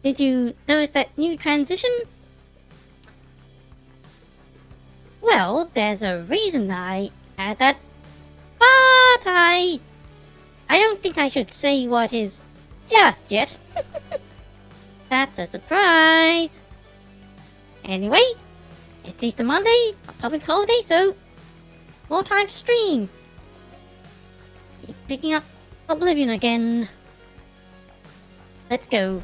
did you notice that new transition? Well, there's a reason I had that, but I don't think I should say what is just yet. That's a surprise. Anyway, it's Easter Monday, a public holiday, so more time to stream. Keep picking up Oblivion again. Let's go.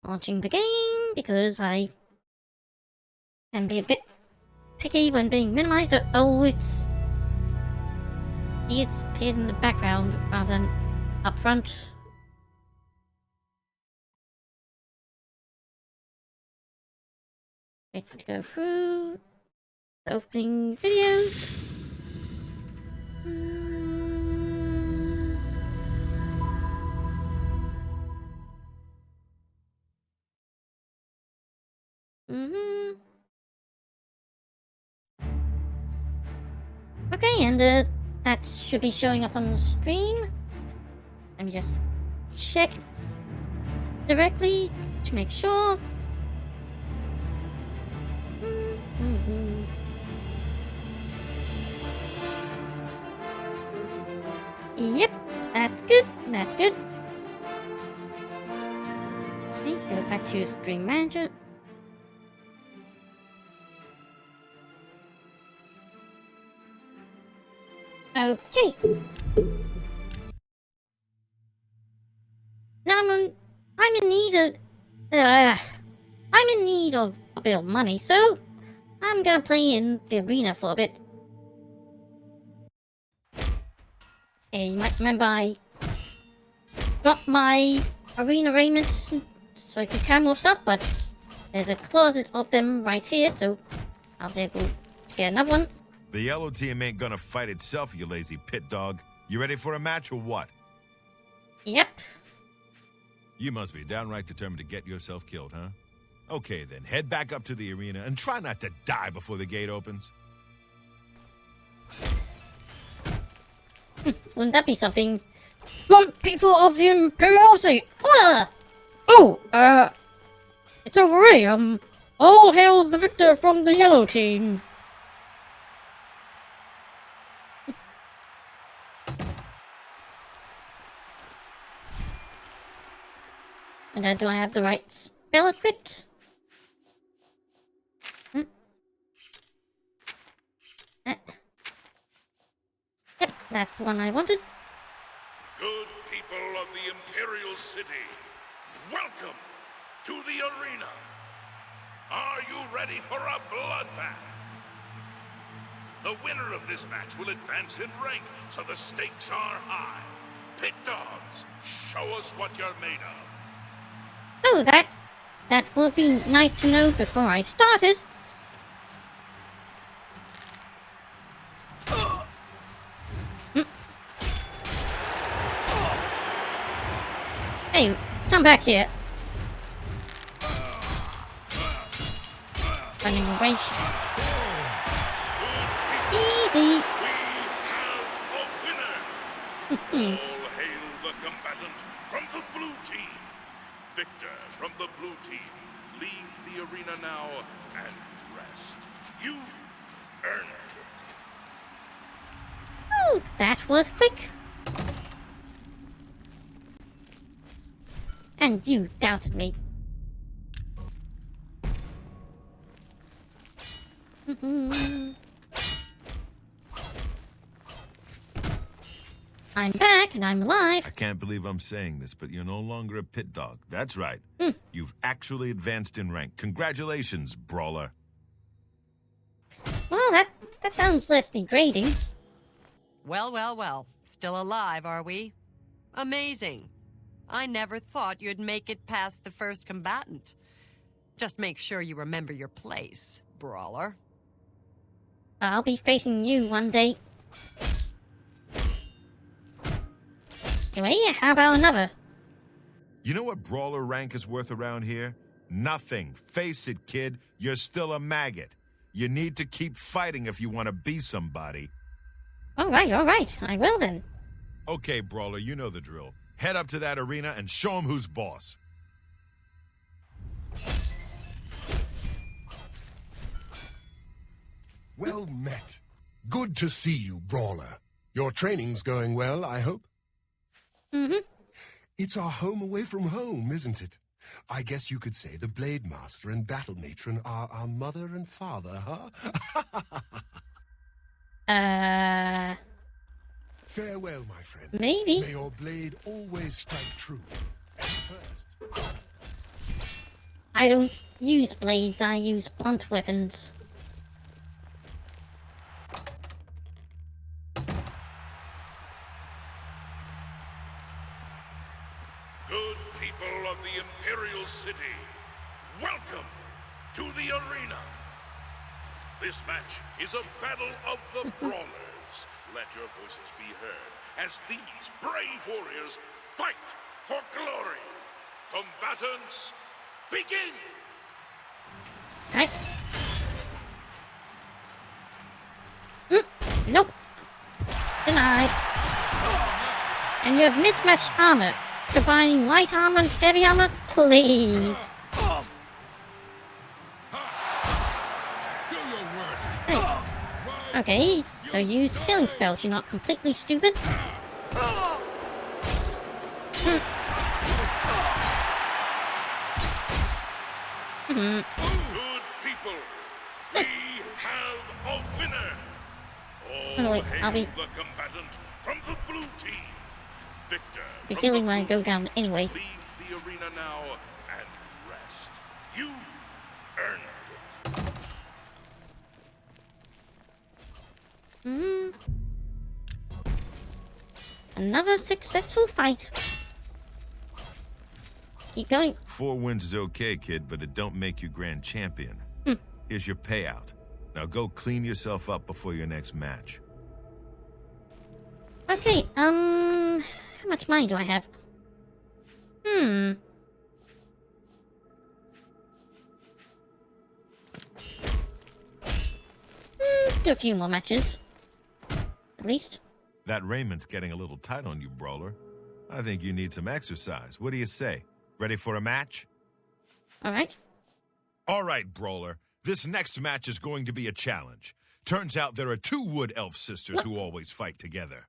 Launching the game because I can be a bit picky when being minimized. Oh, it's appeared in the background rather than up front. Wait for it to go through the opening videos. Okay, and that should be showing up on the stream. Let me just check directly to make sure. Yep, that's good. That's good. Okay, go back to Stream Manager. Okay. Now I'm in need of a bit of money, so I'm gonna play in the arena for a bit. Hey, you might remember I got my arena raiment so I could carry more stuff, but there's a closet of them right here, so I was able to get another one. The yellow team ain't gonna fight itself, you lazy pit dog. You ready for a match or what? Yep. You must be downright determined to get yourself killed, huh? Okay then, head back up to the arena and try not to die before the gate opens. Wouldn't that be something? Want people of the Imperiality! Oh, it's over here. All hail the victor from the yellow team. And do I have the right spell equipped? Yep, that's the one I wanted. Good people of the Imperial City, welcome to the arena. Are you ready for a bloodbath? The winner of this match will advance in rank, so the stakes are high. Pit dogs, show us what you're made of. Oh, that would be nice to know before I started. Hey, come back here. Running away. Easy. We have a winner. All hail the combatant from the blue team. Victor from the blue team, leave the arena now and rest. You earned it. Oh, that was quick. And you doubted me. I'm back and I'm alive. I can't believe I'm saying this, but you're no longer a pit dog. That's right. You've actually advanced in rank. Congratulations, brawler. Well, that sounds less degrading. Well. Still alive, are we? Amazing. I never thought you'd make it past the first combatant. Just make sure you remember your place, brawler. I'll be facing you one day. Anyway, how about another? You know what brawler rank is worth around here? Nothing. Face it, kid. You're still a maggot. You need to keep fighting if you want to be somebody. Alright, I will then. Okay, Brawler, you know the drill. Head up to that arena and show him who's boss. Well met. Good to see you, Brawler. Your training's going well, I hope? Mm-hmm. It's our home away from home, isn't it? I guess you could say the Blade Master and Battle Matron are our mother and father, huh? Farewell, my friend. Maybe. May your blade always strike true. And first. I don't use blades, I use blunt weapons. Good people of the Imperial City, welcome to the arena. This match is a battle of the brawlers. Let your voices be heard as these brave warriors fight for glory. Combatants, begin! Okay. Nope. Denied. And you have mismatched armor. Combining light armor and heavy armor, please. Do your worst. Hey. Okay, so use healing spells. You're not completely stupid. Good people, we have a winner. Oh, wait, I'll be- the combatant from the blue team. Victor. Be from feeling the when I blue go down team. anyway. Leave the arena now and rest. You earned it. Another successful fight. Keep going. 4 wins is okay, kid, but it don't make you grand champion. Here's your payout. Now go clean yourself up before your next match. Okay, how much money do I have? Do a few more matches. At least. That raiment's getting a little tight on you, Brawler. I think you need some exercise. What do you say? Ready for a match? Alright. All right, Brawler. This next match is going to be a challenge. Turns out there are 2 wood elf sisters who always fight together.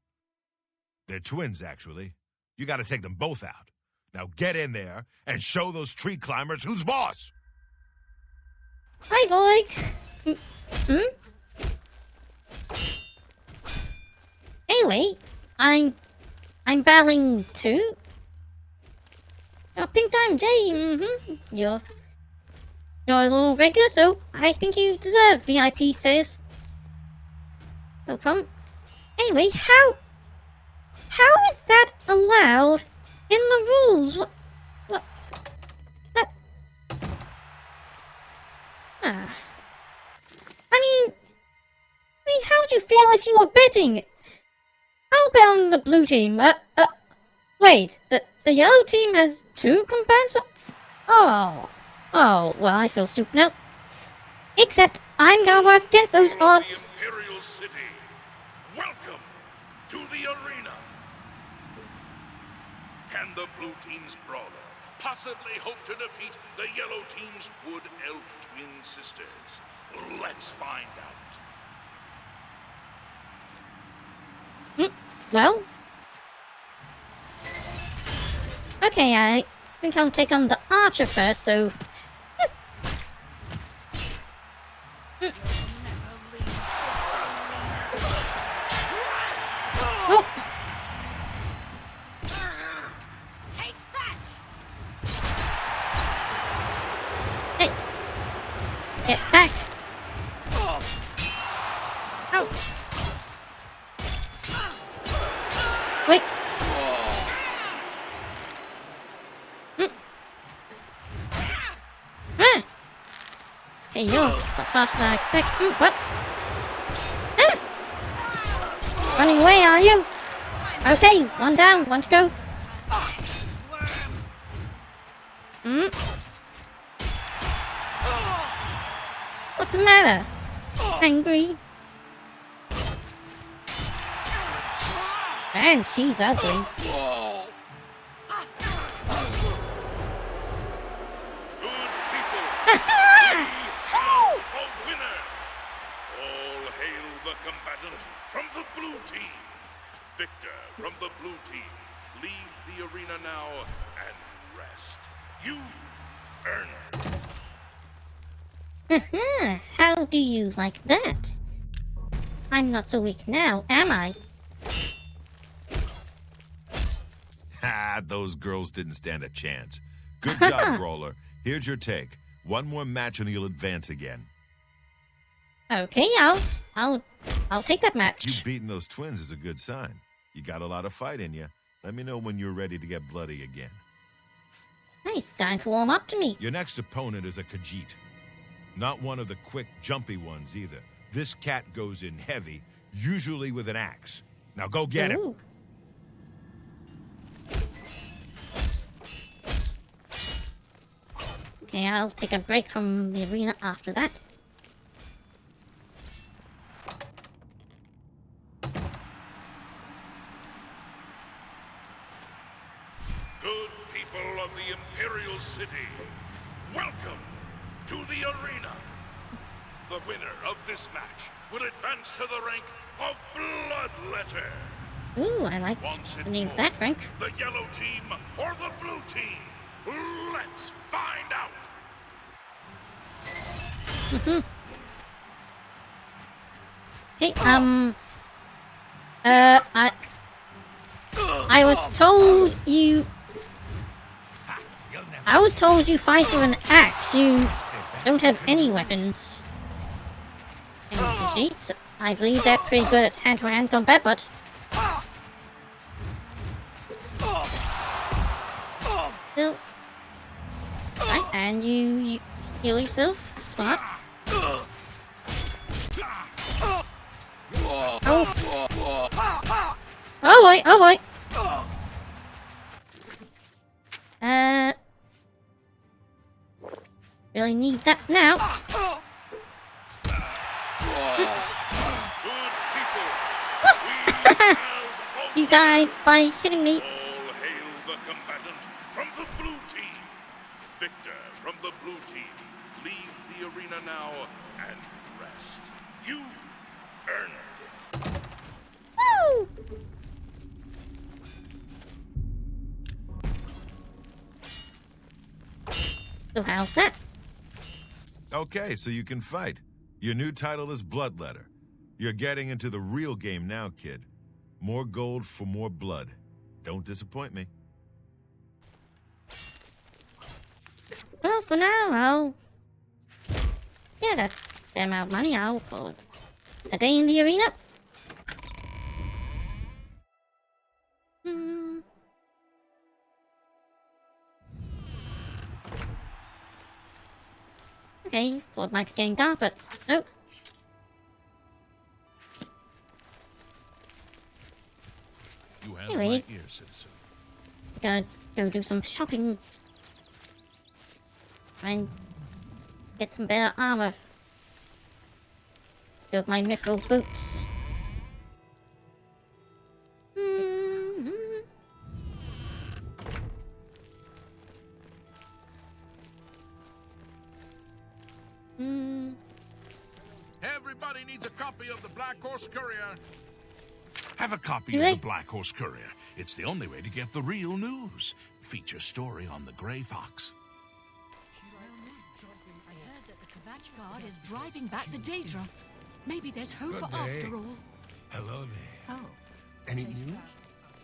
They're twins, actually. You gotta take them both out. Now get in there and show those tree climbers who's boss! Hi, Voig! Anyway, I'm battling 2. Pink time Jay, You're a little regular, so I think you deserve VIP status. No problem. Anyway, how is that allowed in the rules? What? That... I mean, how would you feel if you were betting? I'll bet on the blue team. Wait, the yellow team has 2 combatants? Oh, well, I feel stupid now. Except I'm gonna work against those odds. The Imperial City, welcome to the arena. Can the blue team's brawler possibly hope to defeat the yellow team's wood elf twin sisters? Let's find out. Well, okay, I think I'll take on the archer first, so... Oh. Take that! Hey! Get back! Oh! Wait! Hey, you're a lot faster than I expect. What? Running away, are you? Okay, 1 down, 1 to go. What's the matter? Angry? And she's ugly. Good people, we have a winner. All hail the combatant from the blue team. Victor from the blue team, leave the arena now and rest. You earned it. How do you like that? I'm not so weak now, am I? Ha, those girls didn't stand a chance. Good job, Brawler. Here's your take. One more match and you'll advance again. Okay, I'll take that match. You beating those twins is a good sign. You got a lot of fight in you. Let me know when you're ready to get bloody again. Nice, time to warm up to me. Your next opponent is a Khajiit. Not one of the quick, jumpy ones either. This cat goes in heavy, usually with an axe. Now go get him. Ooh. Okay, I'll take a break from the arena after that. Good people of the Imperial City, welcome to the arena. The winner of this match will advance to the rank of Bloodletter. Ooh, I like Once the it's name of more, that, Frank. the yellow team or the blue team? Let's find out. Okay, I was told you... I was told you fight with an axe. You don't have any weapons. And Khajiits, I believe they're pretty good at hand-to-hand combat, but... Still... Right, and you heal yourself. Smart. Oh boy, oh boy. Really need that now. Good people, we have a You died by hitting me. All hail the combatant from the blue team. Victor from the blue team, leave the arena now and rest. You earned it. Woo! So how's that? Okay, so you can fight. Your new title is Bloodletter. You're getting into the real game now, kid. More gold for more blood. Don't disappoint me. Well, for now, I'll... Yeah, that's the amount of money I'll put. A day in the arena? Hmm... Okay, thought it might be getting dark, but nope. You have Anyway. my ear, citizen. Gotta go do some shopping. Try and get some better armor. Build my mithril boots. Everybody needs a copy of the Black Horse Courier. Have a copy Do of they? the Black Horse Courier. It's the only way to get the real news. Feature story on the Grey Fox. I heard that the Kvatch Guard is driving back the Daedra. Maybe there's hope after all. Hello there. Oh. Any news?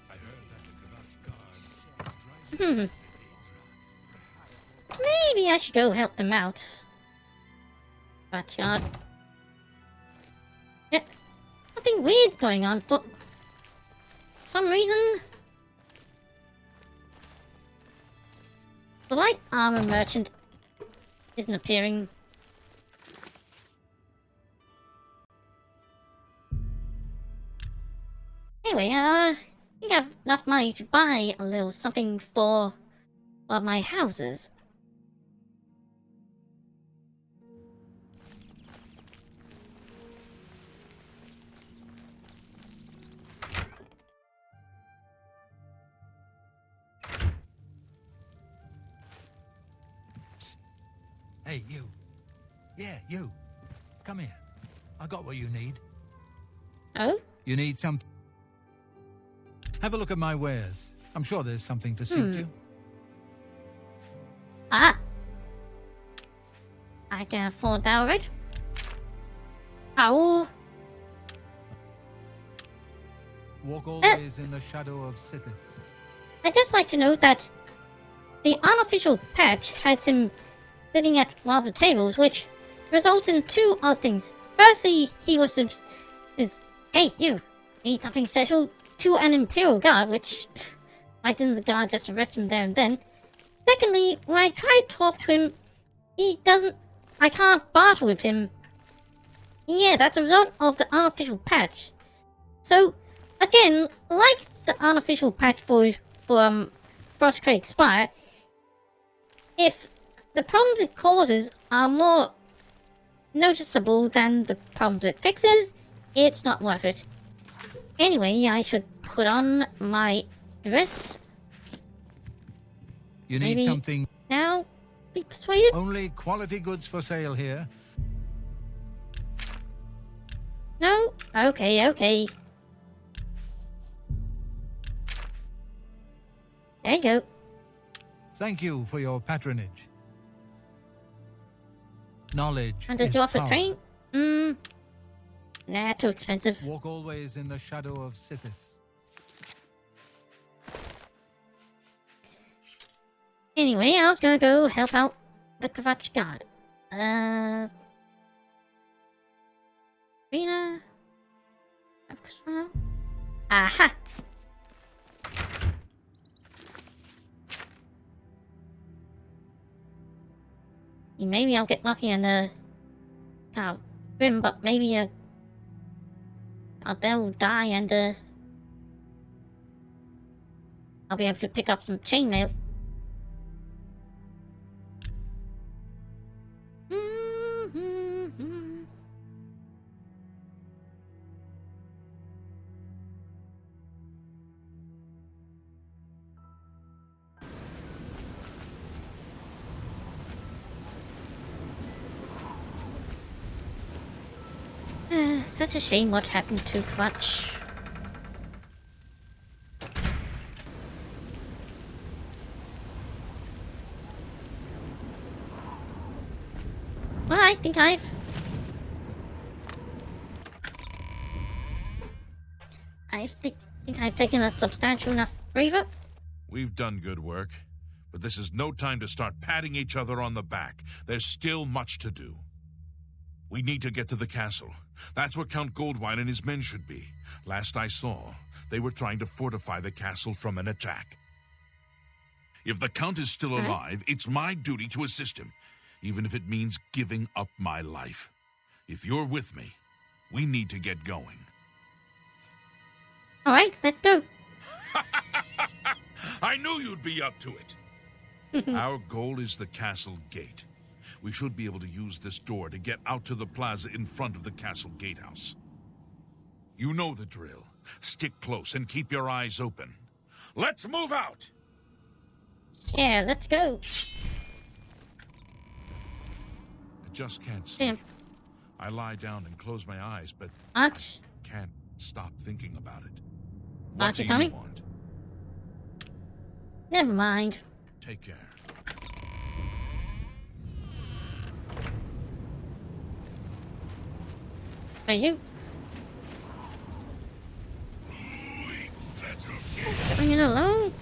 I heard that the Kvatch Guard is driving Maybe I should go help them out. But, yeah, nothing weird's going on, but... For some reason... The light armor merchant isn't appearing. Anyway, I think I have enough money to buy a little something for one of my houses. Hey, you. Yeah, you. Come here. I got what you need. Oh? You need some... Have a look at my wares. I'm sure there's something to suit you. Ah! I can afford that, alright? Ow! Walk always in the shadow of Sithis. I'd just like to note that the unofficial patch has him sitting at one of the tables, which results in two odd things. Firstly, he was hey, you, need something special? To an Imperial guard, which, why didn't the guard just arrest him there and then? Secondly, when I try to talk to him, I can't barter with him. Yeah, that's a result of the unofficial patch. So, again, like the unofficial patch for Frostcrake Spire, if the problems it causes are more noticeable than the problems it fixes, it's not worth it. Anyway, I should put on my dress. You need Maybe something... now be persuaded? Only quality goods for sale here. No? Okay. There you go. Thank you for your patronage. Knowledge And does is you offer power. train? Nah, too expensive. Walk always in the shadow of Sithis. Anyway, I was gonna go help out the Kvatch guard. Rena? Aha! Maybe I'll get lucky and kind of win, but maybe they'll die and I'll be able to pick up some chainmail. Such a shame what happened to Kvatch. Well, I think I've taken a substantial enough breather. We've done good work, but this is no time to start patting each other on the back. There's still much to do. We need to get to the castle. That's where Count Goldwine and his men should be. Last I saw, they were trying to fortify the castle from an attack. If the Count is still alive, it's my duty to assist him, even if it means giving up my life. If you're with me, we need to get going. Alright, let's go. I knew you'd be up to it. Our goal is the castle gate. We should be able to use this door to get out to the plaza in front of the castle gatehouse. You know the drill. Stick close and keep your eyes open. Let's move out! Yeah, let's go. I just can't sleep. I lie down and close my eyes, but Arch, can't stop thinking about it. Aren't you coming? Want? Never mind. Take care. Are you? Bring it along?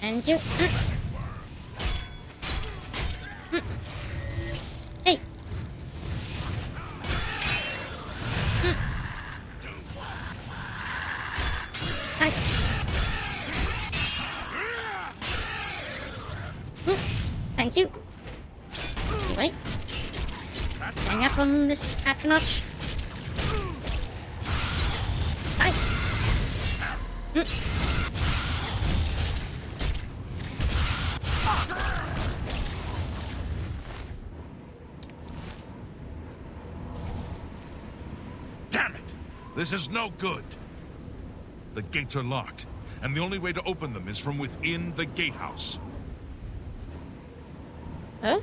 And you. Hey. Hi. Thank you. Anyway. Hang up on this after notch. Hi. This is no good. The gates are locked, and the only way to open them is from within the gatehouse. Huh?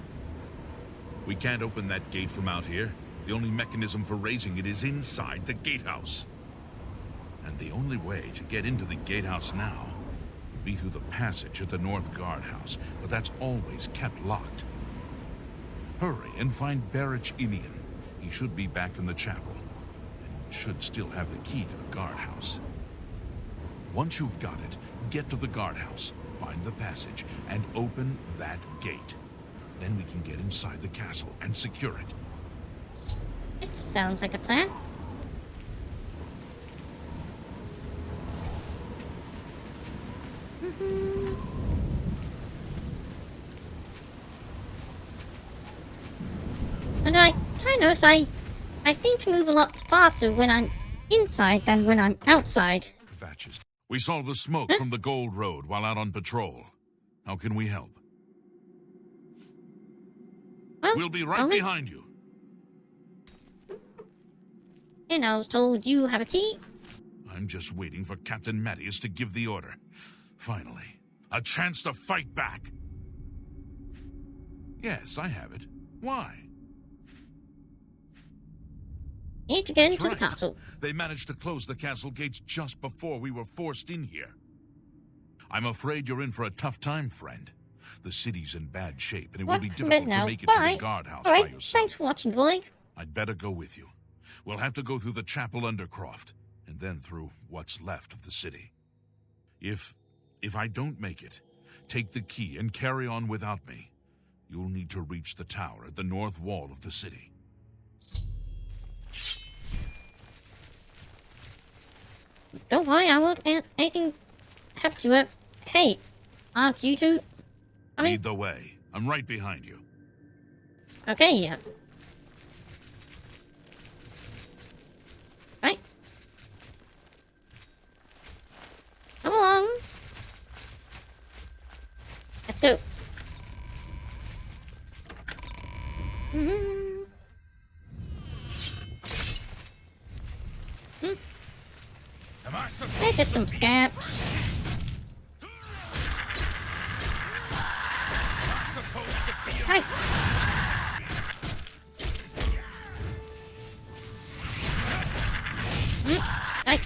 We can't open that gate from out here. The only mechanism for raising it is inside the gatehouse. And the only way to get into the gatehouse now would be through the passage at the North Guardhouse, but that's always kept locked. Hurry and find Barrich Inian. He should be back in the chapel, and should still have the key to the guardhouse. Once you've got it, get to the guardhouse, find the passage, and open that gate. Then we can get inside the castle and secure it. It sounds like a plan. And I notice I seem to move a lot faster when I'm inside than when I'm outside. Vatches. We saw the smoke from the Gold Road while out on patrol. How can we help? Well, We'll be right behind you. And I was told you have a key. I'm just waiting for Captain Mattias to give the order. Finally, a chance to fight back. Yes, I have it. Why? Need to get That's into right. the castle. They managed to close the castle gates just before we were forced in here. I'm afraid you're in for a tough time, friend. The city's in bad shape, and it will be difficult to make it to the guardhouse by yourself. Thanks for watching, Void. I'd better go with you. We'll have to go through the chapel undercroft, and then through what's left of the city. If I don't make it, take the key and carry on without me. You'll need to reach the tower at the north wall of the city. Don't worry, I won't let anything happen to her. Hey, aren't you two? Lead the way. I'm right behind you. Okay, yeah. Right. Come along. Let's go. Am I supposed They're just some scamps. to be Right. Right.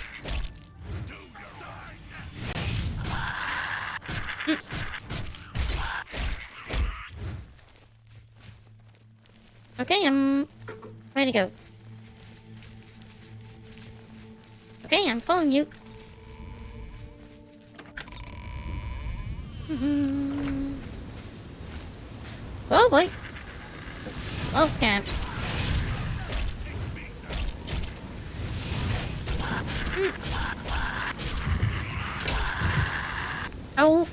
Okay, I'm ready to go. Okay, I'm following you. Oh boy. Love scamps. Oh.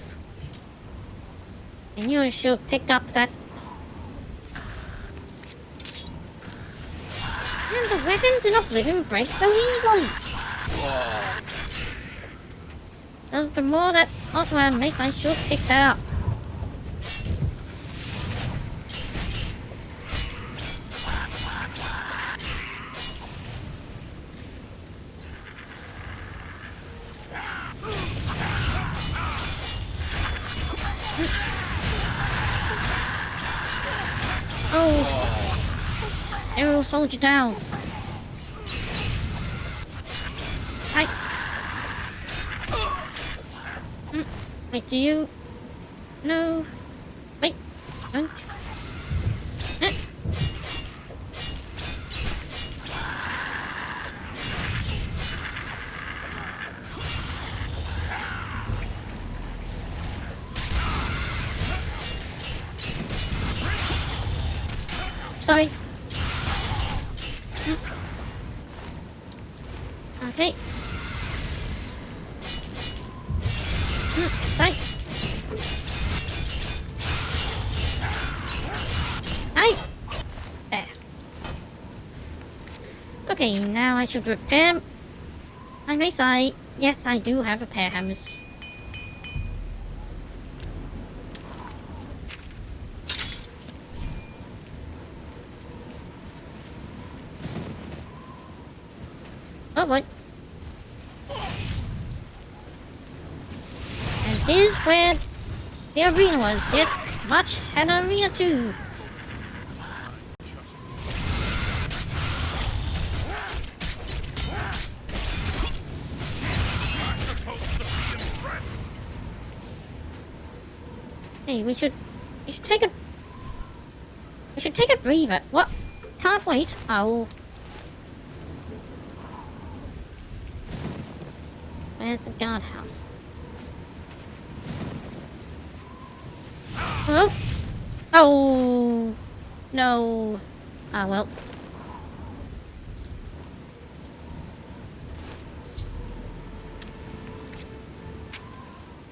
And you should have picked up that. And the weapons in Oblivion break so easily. There's the more that also makes I should pick that up. Oh, Aerial soldier down. Hi. Wait, do you? No. Wait, don't. Sorry. Okay. Right. Hi. There. Okay, now I should repair. I may say, yes, I do have repair hammers. Oh boy. And here's where the arena was. Yes, much an arena too. Hey, we should take a breather. What? Can't wait. Oh. Where's the guardhouse? Hello? Oh no. Ah well.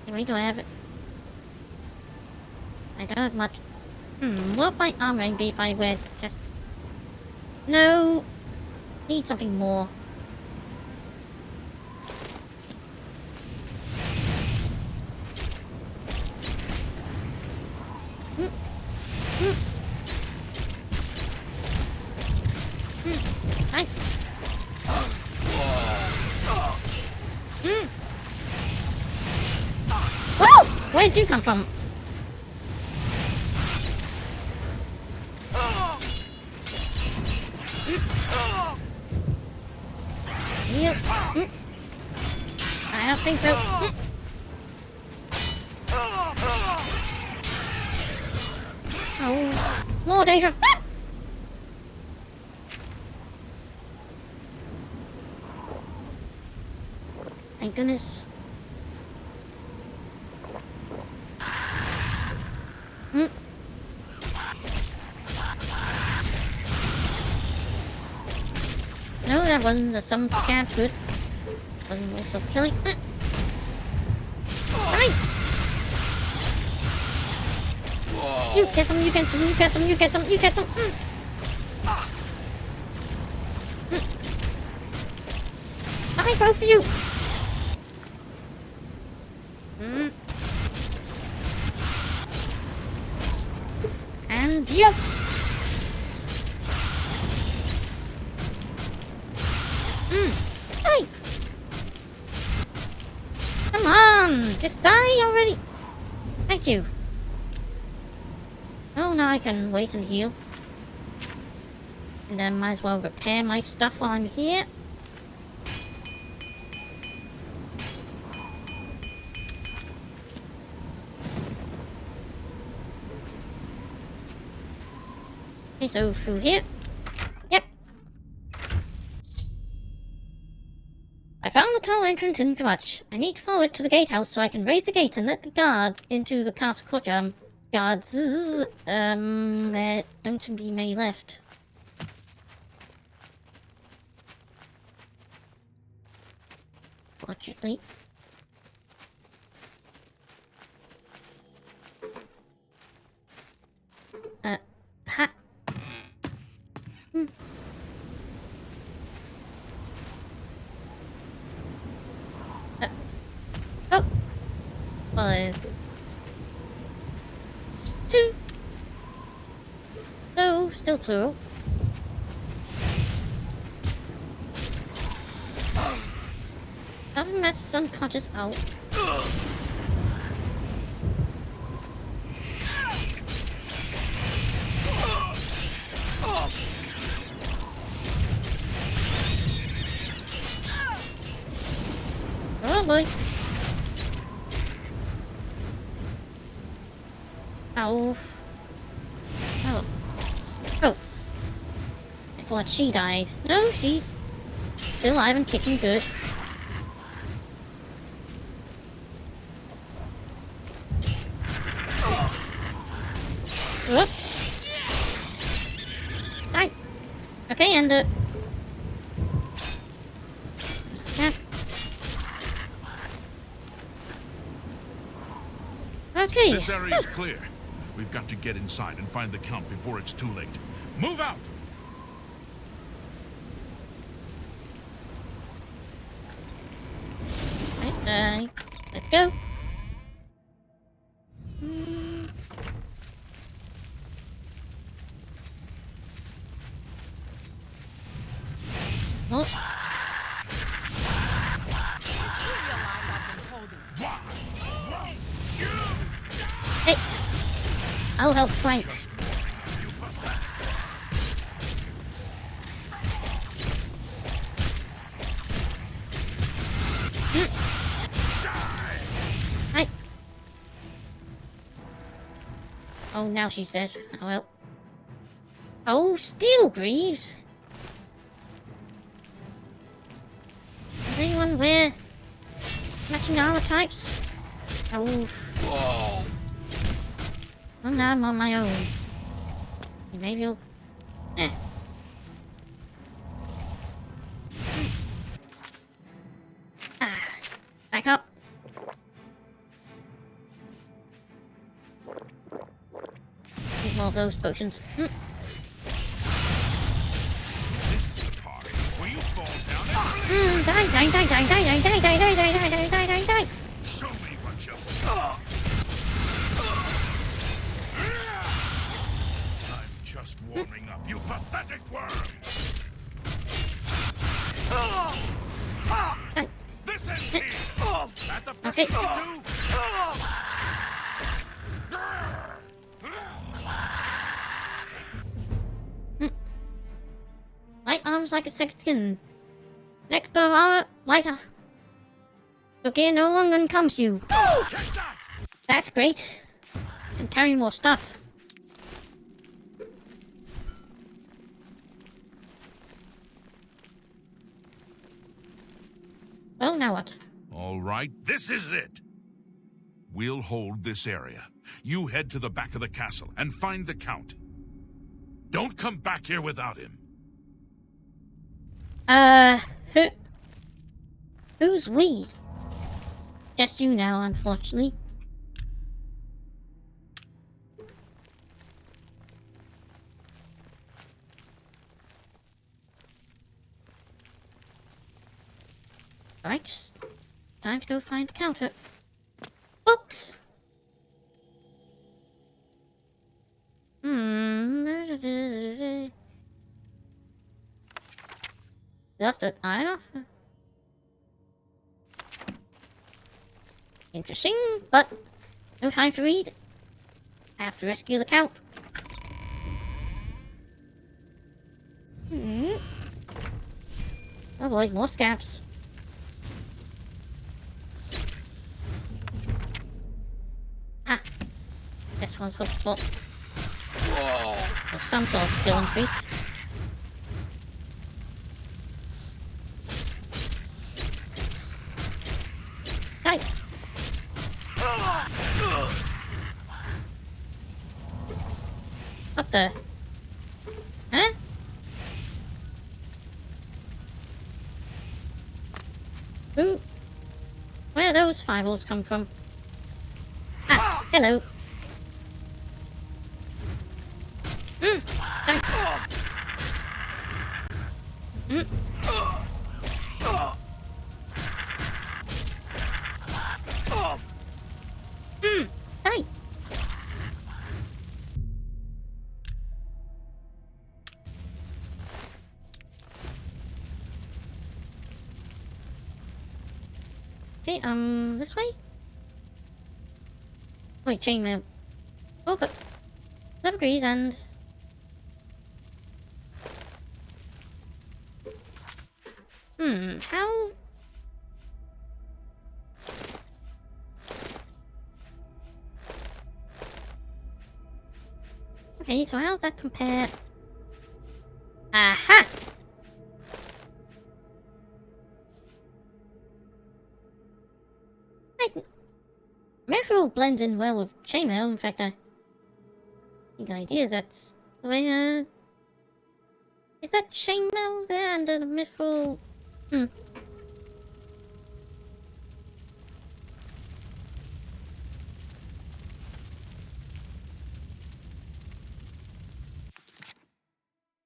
Anyway, do I have it? I don't have much. What might armoring be if I wear just... No! Need something more. Hi. Whoa! Where'd you come from? Yep. I don't think so. Oh, more danger. Thank goodness. No, that wasn't some scab good. Wasn't like so killing. Right. You get them, you get them, you get them, you get them, you get them. I go for you. And you. Hey! Come on! Just die already! Thank you. Oh, now I can wait and heal. And then might as well repair my stuff while I'm here. Okay, so through here. Yep. I found the tunnel entrance into much. I need to follow it to the gatehouse so I can raise the gates and let the guards into the castle courtyard. Guards, there don't seem to be many left. Fortunately. Ha. Oh! Well, there's... two. So, still plural. Having match is unconscious out. Oh boy. Ow. Oh. Oh. I thought she died. No, she's still alive and kicking good. Whoop. Die. Okay, and snap. Okay. This area is clear. We've got to get inside and find the Count before it's too late. Move out! Right, let's go. Oh. I'll help flank. Hi. Oh, now she's dead. Oh well. Oh, Steel Greaves! Does anyone wear matching armor types? Oh. Oh no, I'm on my own. Maybe you'll... Eh. Ah. Back up. Need more of those potions. This is the part where you fall down and Die, die, die, die, die, die, die, die, die, die, die, die, die, die. show me what you I'm just warming up, you pathetic worm! This ends here! At the best Okay. you can do! Light arms like a sexton. Next bow armor, lighter. Your gear no longer encompass you. Take that! That's great. And carry more stuff. Well, now what? All right, this is it. We'll hold this area. You head to the back of the castle and find the Count. Don't come back here without him. Who's we? Just you now, unfortunately. Right, time to go find the counter. Books! That's an iron off. Interesting, but no time to read. I have to rescue the Count. Oh boy, more scabs. Ah, this one's hooked for some sort of skill increase. Die. What the? Huh? Who? Where those fireballs come from? Ah, hello. Die. Okay, this way? Wait, chainmail. Oh, but 11 degrees and... how... Okay, so how's that compare... Aha! Mithril blends in well with chainmail. In fact, I think the idea that's the way, is that chainmail there under the mithril?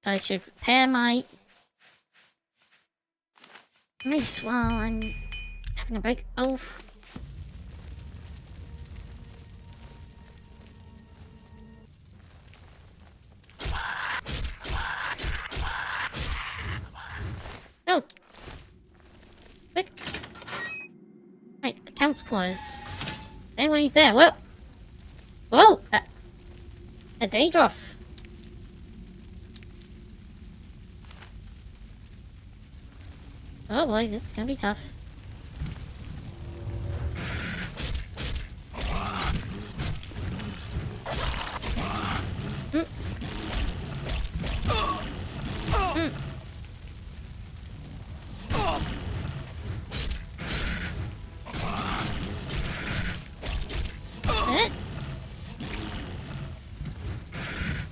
I should repair my mace while I'm having a break. Oh. Oh! Quick! Right, the Count's close. Anyone who's there, whoa! Whoa! A Daedroff. Oh boy, this is gonna be tough.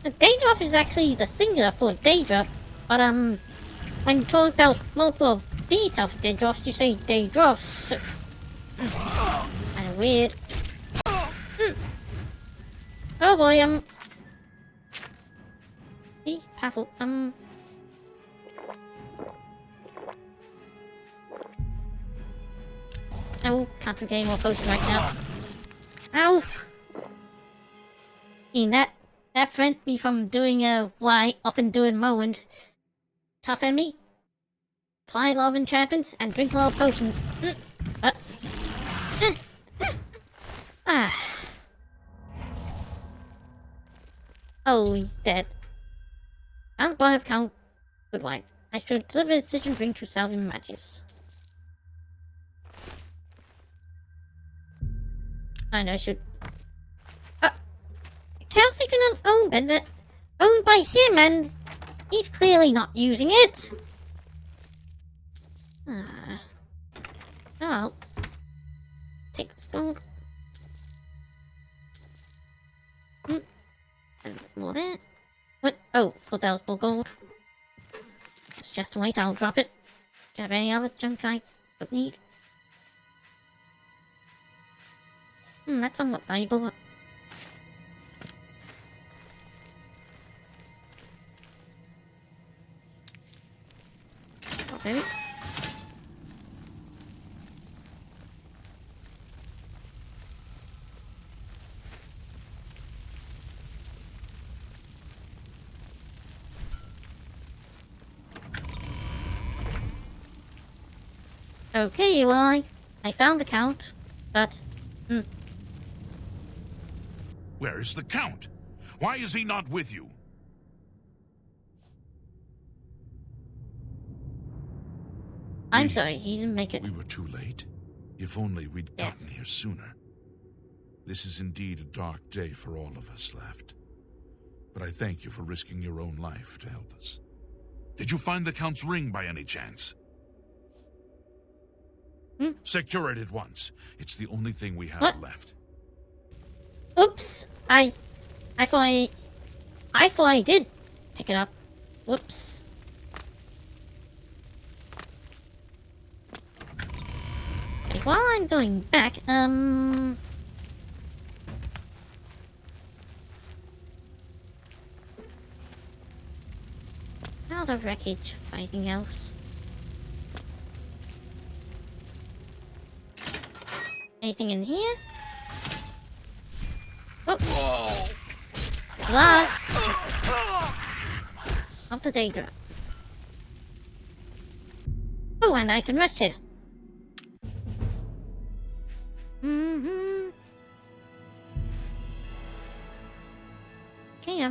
The Daedroff is actually the singular for Daedra, but when told about multiple of these types of Daedroffs, you say Daedroffs. Kinda weird. Oh boy, be careful, Oh, can't drink any more potion right now. Ow! That prevents me from doing what I often do in Morrowind. Tough enemy, apply a lot of enchantments, and drink a lot of potions. Oh, he's dead. Count Boy of Count Good Wine. I should deliver a decision drink to Salvian Magius. And I should... Chaos Secret unopened, owned by him, and he's clearly not using it. Oh, I'll take this gold. And there's more there. What? Oh, thought that was more gold. Just wait, I'll drop it. Do you have any other junk I don't need? That's somewhat valuable, but... Okay. Okay, well, I found the Count, but... Where is the Count? Why is he not with you? I'm sorry, he didn't make it. We were too late. If only we'd Yes. gotten here sooner. This is indeed a dark day for all of us left. But I thank you for risking your own life to help us. Did you find the Count's ring by any chance? Secure it at once. It's the only thing we have What? left. Oops! I thought I did pick it up. Whoops. Okay, while I'm going back, how the wreckage for anything else? Anything in here? Oh! Last of the Daedra. Oh, and I can rest here. Okay,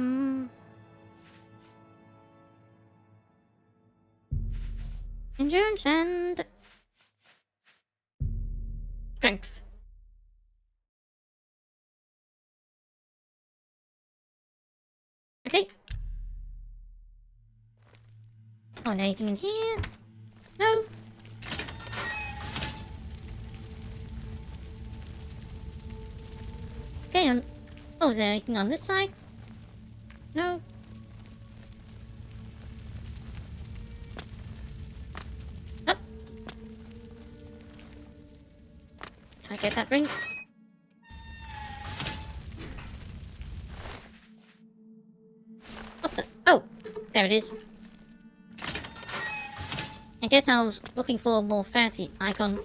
endurance and strength. Okay. Oh, and anything in here? No. Okay, oh, is there anything on this side? No. Up. Can I get that ring? What the? Oh, there it is. I guess I was looking for a more fancy icon.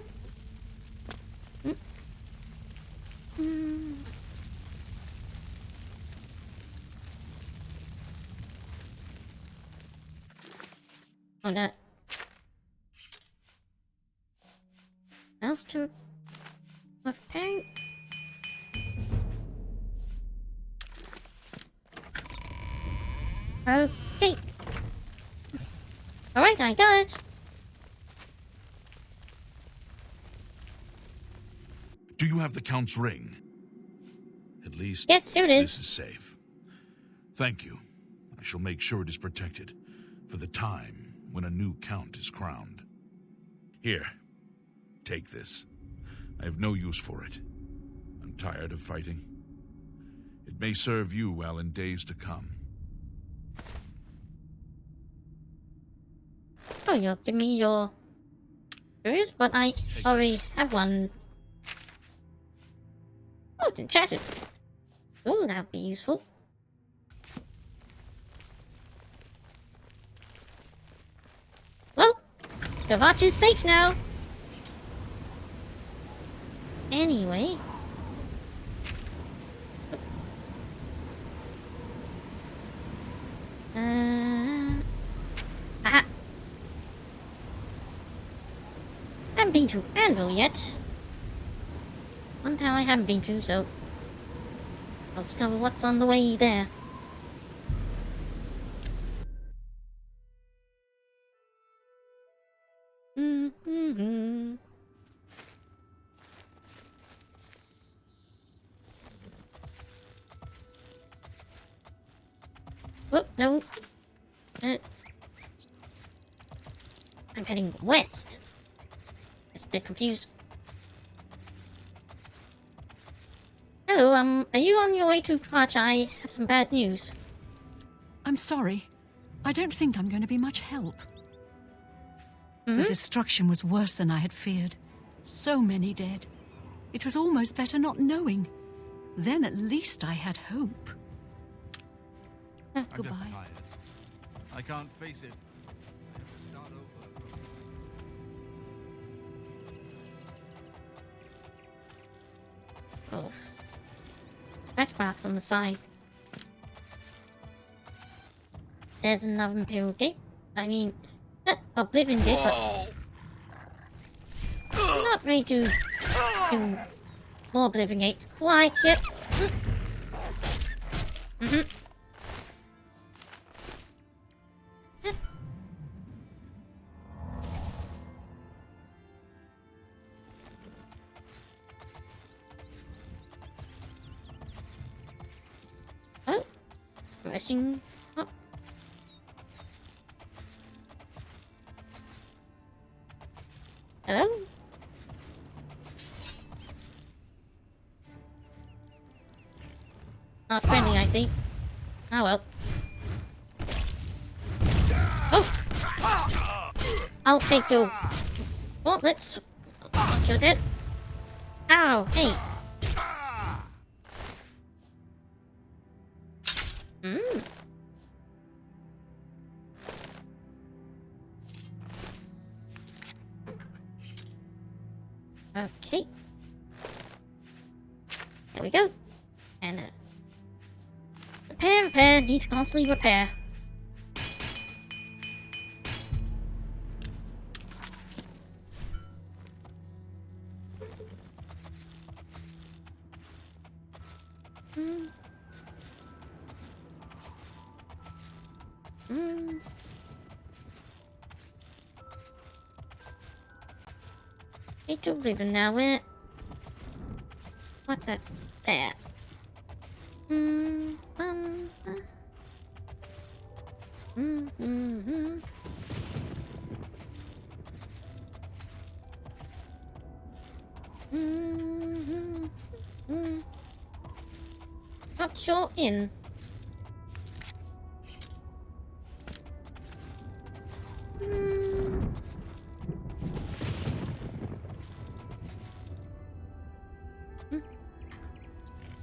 Oh no. Mouse to repairing. Okay. Alright, I got it. Do you have the Count's ring? At least Yes, here it is. this is safe. Thank you. I shall make sure it is protected for the time when a new Count is crowned. Here, take this. I have no use for it. I'm tired of fighting. It may serve you well in days to come. Oh, you'll give me your yours, but I already have one. Oh, it's enchanted. Oh, that would be useful. Well, Shavach is safe now. Anyway. Ah. Haven't been to Anvil yet. One town I haven't been to, so I'll discover what's on the way there. Mm-hmm. Whoop, no. I'm heading west. Just a bit confused. Hello, are you on your way to Clutch? I have some bad news. I'm sorry. I don't think I'm going to be much help. The destruction was worse than I had feared. So many dead. It was almost better not knowing. Then at least I had hope. I'm Goodbye. just tired. I can't face it. I have to start over. Oh. Scratch marks on the side. There's another Imperial Gate. I mean, Oblivion Gate, but I'm not ready to do more Oblivion Gates quite yet. Oh, resting spot. Hello? Not friendly, I see. Oh well. Oh! I'll take your... Well, let's... Once you're dead. Ow! Hey! Okay. There we go. And repair, need to constantly repair. Need to live in now. Where? What's that? There. Not sure in.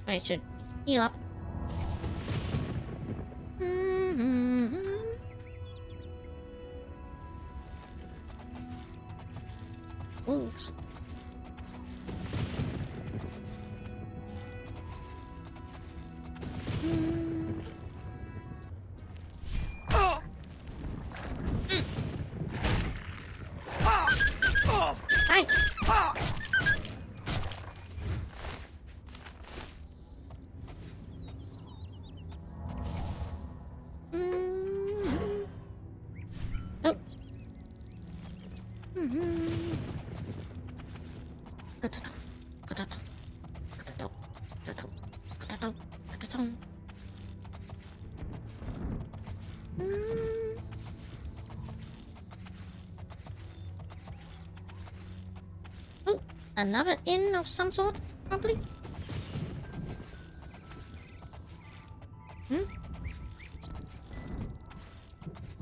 I should heal up. Wolves. Hi. Oh, another inn of some sort, probably.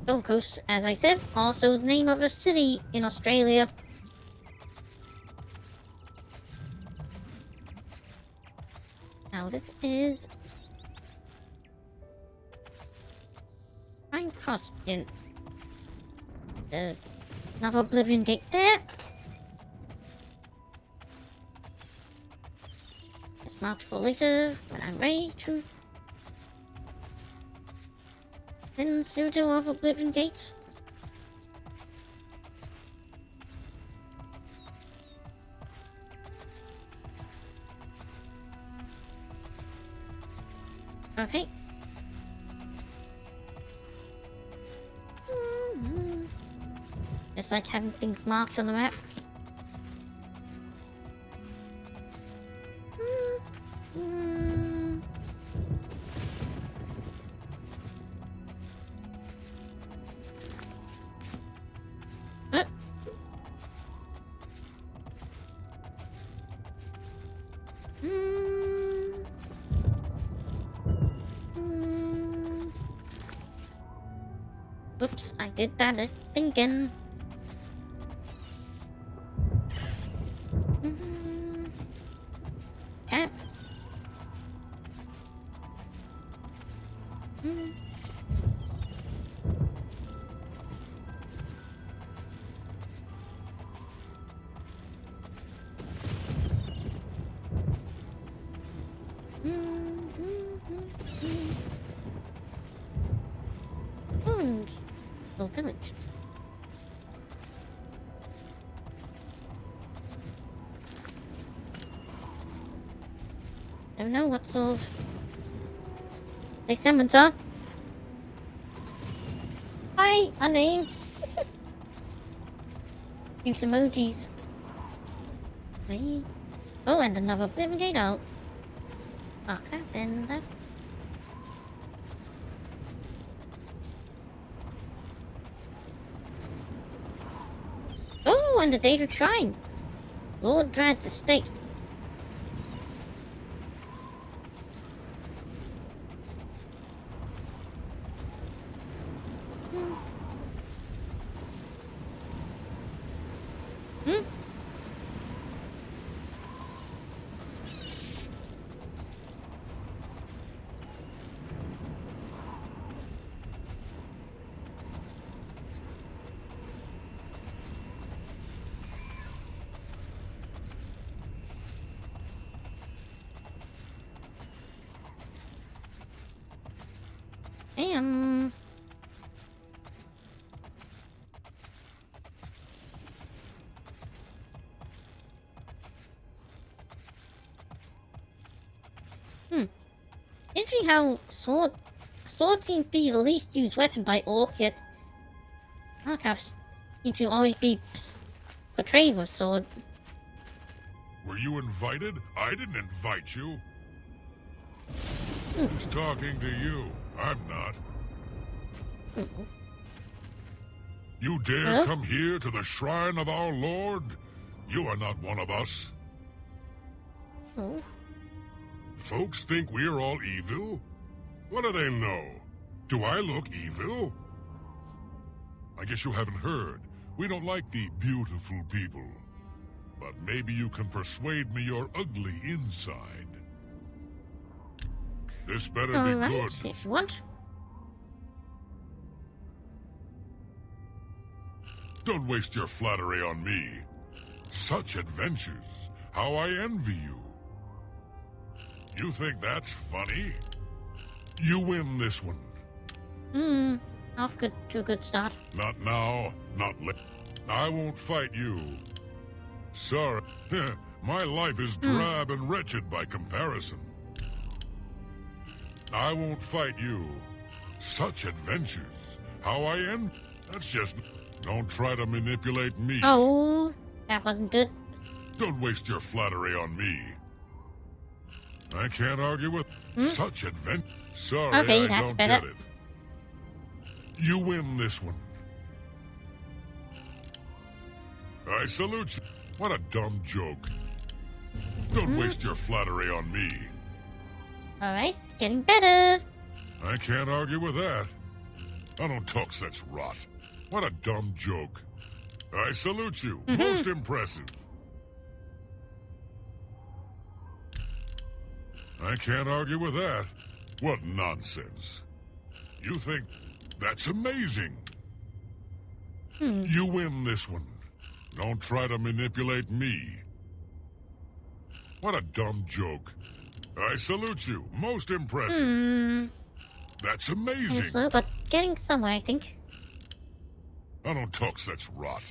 Gold Coast, as I said, also the name of a city in Australia. Now this is Pine Cross Inn. Another Oblivion gate there. It's marked for later when I'm ready to. Then pseudo of Oblivion gates. Okay. It's like having things marked on the map. Oops, I did that thinking. Cap. Little village. Don't know what sort of they summons are. Hi, my name. Use emojis. Wait. Oh, and another Oblivion gate out. Mark that then. That. Oh, and the Daedric Shrine. Lord Drad's estate. Damn. Interesting how sword seems to be the least used weapon by orc, yet archives seem to always be portrayed with sword. Were you invited? I didn't invite you. Who's talking to you? I'm not. You dare come here to the shrine of our Lord? You are not one of us. Oh. Folks think we're all evil? What do they know? Do I look evil? I guess you haven't heard. We don't like the beautiful people. But maybe you can persuade me you're ugly inside. This better be good. If you want. Don't waste your flattery on me. Such adventures. How I envy you. You think that's funny? You win this one. Off to a good start. Not now, not later. I won't fight you. Sorry. My life is drab and wretched by comparison. I won't fight you. Such adventures. How I am. That's just... Don't try to manipulate me. Oh, that wasn't good. Don't waste your flattery on me. I can't argue with such adventure. Sorry, Okay, I that's don't better. get it. You win this one. I salute you. What a dumb joke. Don't waste your flattery on me. Alright, getting better. I can't argue with that. I don't talk such rot. What a dumb joke. I salute you. Most impressive. I can't argue with that. What nonsense. You think that's amazing. You win this one. Don't try to manipulate me. What a dumb joke. I salute you. Most impressive. That's amazing. Also, but getting somewhere, I think. I don't talk such rot.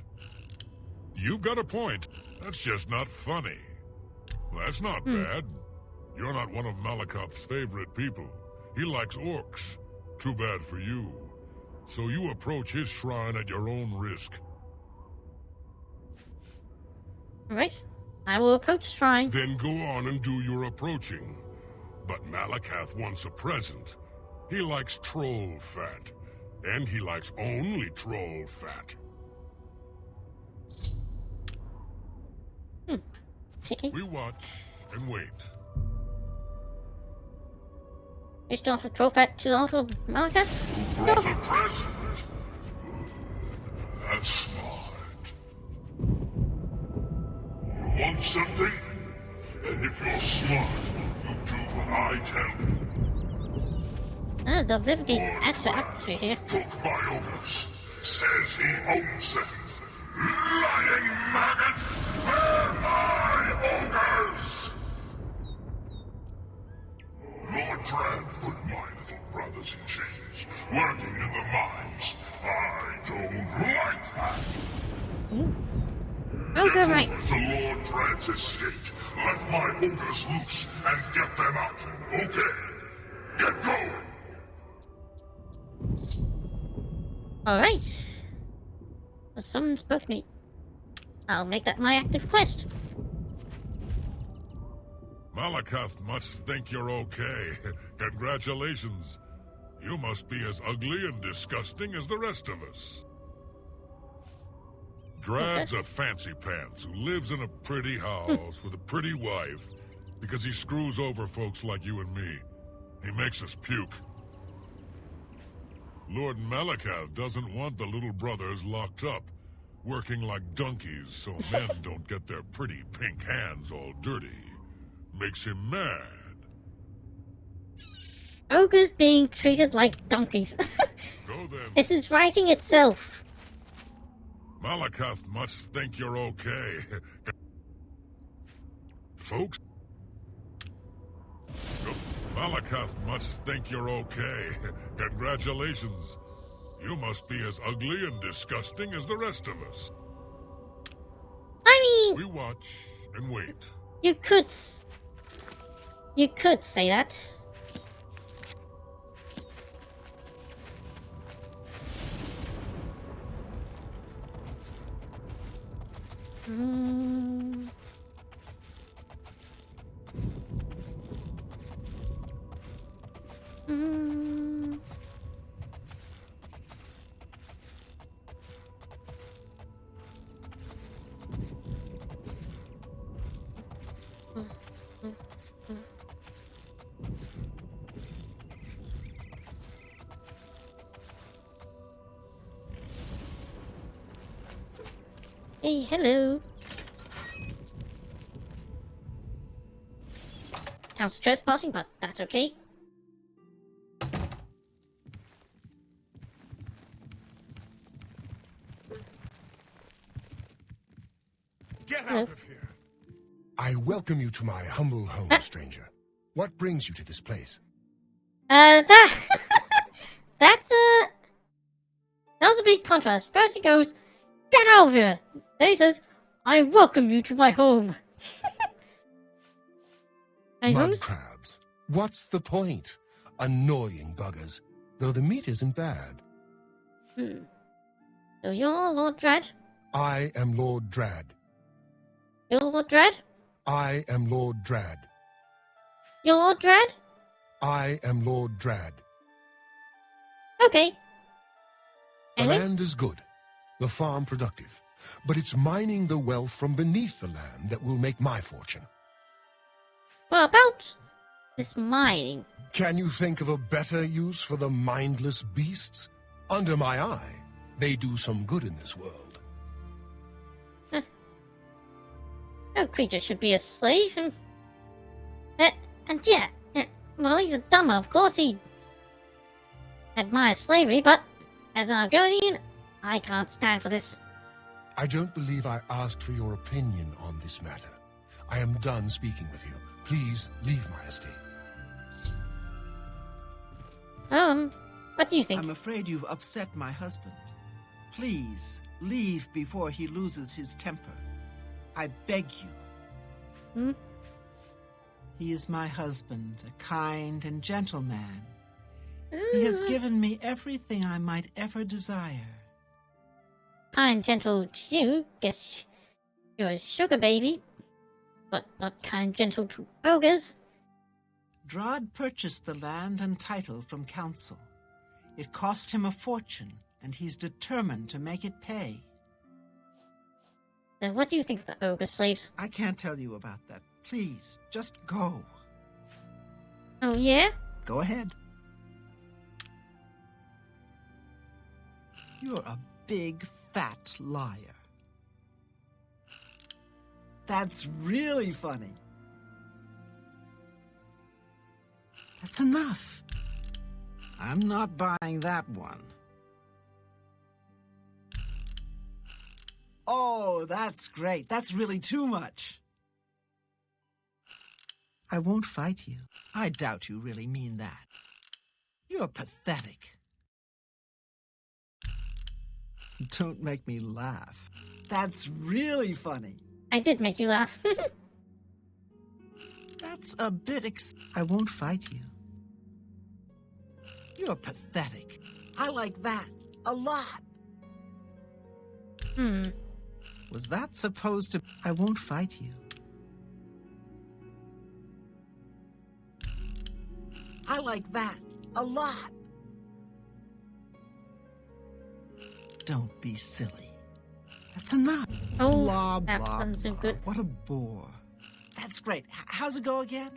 You've got a point. That's just not funny. That's not bad. You're not one of Malakoth's favorite people. He likes orcs. Too bad for you. So you approach his shrine at your own risk. Alright, I will approach the shrine. Then go on and do your approaching. But Malakoth wants a present. He likes troll fat. And he likes only troll fat. Okay, We watch and wait. just off the trophy to the altar of Malachus. Brought a present. That's smart. You want something? And if you're smart, you do what I tell you. The Oblivion atmosphere here. Took my orders. Says he owns them. Lying maggot! Where my ogres? Lord Dredd put my little brothers in chains, working in the mines. I don't like that. Ogre rights. The Lord Dredd's estate. Let my ogres loose and get them out. Okay. Get going. Alright. Well, someone spoke to me. I'll make that my active quest. Malakoth must think you're okay. Congratulations. You must be as ugly and disgusting as the rest of us. Drad's a fancy pants who lives in a pretty house with a pretty wife because he screws over folks like you and me. He makes us puke. Lord Malakoth doesn't want the little brothers locked up, working like donkeys so men don't get their pretty pink hands all dirty. Makes him mad. Ogres being treated like donkeys. Go then. This is writing itself. Malakoth must think you're okay. Folks? Malakoth must think you're okay. Congratulations. You must be as ugly and disgusting as the rest of us. I mean, We watch and wait. you could say that. Mm. Mm. Hey, hello. Counts trespassing, but that's okay. Get Hello. out of here. I welcome you to my humble home, stranger. What brings you to this place? That was a big contrast. First he goes, "Get out of here!" Then he says, "I welcome you to my home." My Mud home's crabs. What's the point? Annoying buggers. Though the meat isn't bad. So you're Lord Dread? I am Lord Drad. You're Lord Dread? I am Lord Drad. You're Lord Dread? I am Lord Drad. Okay. The Anyway, land is good, the farm productive, but it's mining the wealth from beneath the land that will make my fortune. what about this mining? Can you think of a better use for the mindless beasts? Under my eye, they do some good in this world. No creature should be a slave. And yeah, well, he's a dumber. Of course he admires slavery, but as an Argonian, I can't stand for this. I don't believe I asked for your opinion on this matter. I am done speaking with you. Please leave my estate. What do you think? I'm afraid you've upset my husband. Please, leave before he loses his temper. I beg you. He is my husband, a kind and gentle man. He has given me everything I might ever desire. Kind, gentle to you. Guess you're a sugar baby, but not kind, gentle to ogres. Drod purchased the land and title from council. It cost him a fortune, and he's determined to make it pay. Then what do you think of the ogre slaves? I can't tell you about that. Please, just go. Oh yeah? Go ahead. You're a big, fat liar. That's really funny. That's enough. I'm not buying that one. Oh, that's great. That's really too much. I won't fight you. I doubt you really mean that. You're pathetic. Don't make me laugh. That's really funny. I did make you laugh. That's a bit I won't fight you. You're pathetic. I like that a lot. Was that supposed to... I won't fight you. I like that a lot. Don't be silly. That's enough. Oh, Blah, that blah, wasn't blah. good. What a bore. That's great. How's it go again?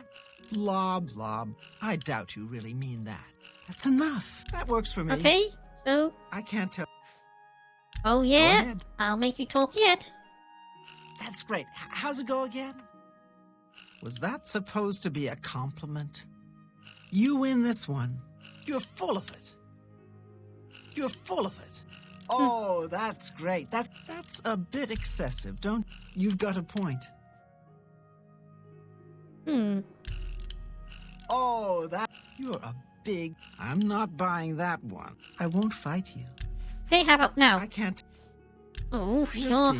Blah, blah. I doubt you really mean that. That's enough. That works for me. Okay, so... I can't tell. Oh Go yeah? ahead. I'll make you talk yet. That's great. How's it go again? Was that supposed to be a compliment? You win this one. You're full of it. You're full of it. Oh, that's great. That's a bit excessive, don't... You've got a point. Oh, that... You're a big... I'm not buying that one. I won't fight you. Okay, how about now? I can't... Oh, Let's sure. see.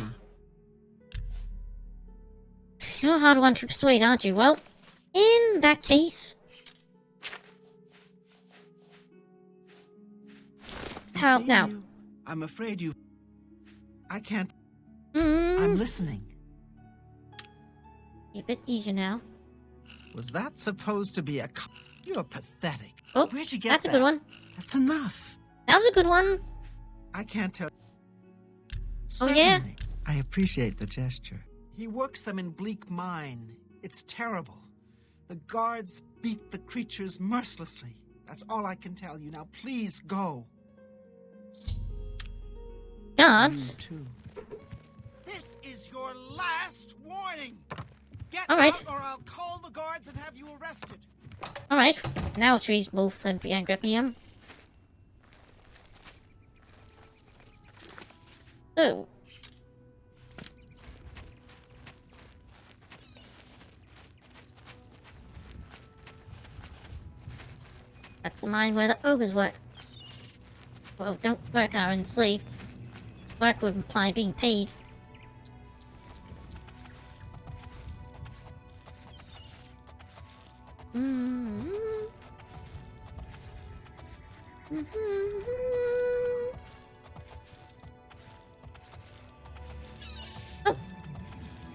You're a hard one to persuade, aren't you? Well, in that case... How See now? you. I'm afraid you... I can't... Mm, I'm listening. a bit easier now. Was that supposed to be a... You're pathetic. Oh, Where'd you get that's that? a good one. That's enough. That was a good one. I can't tell... Oh, yeah? Certainly. I appreciate the gesture. He works them in bleak mine. It's terrible. The guards beat the creatures mercilessly. That's all I can tell you. Now, please go. Guards? You too. This is your last warning. Get All right. out or I'll call the guards and have you arrested. Alright, now it's reasonable for them to be angry at me. So... That's the mine where the ogres work. Well, don't work are enslaved. Work would imply being paid.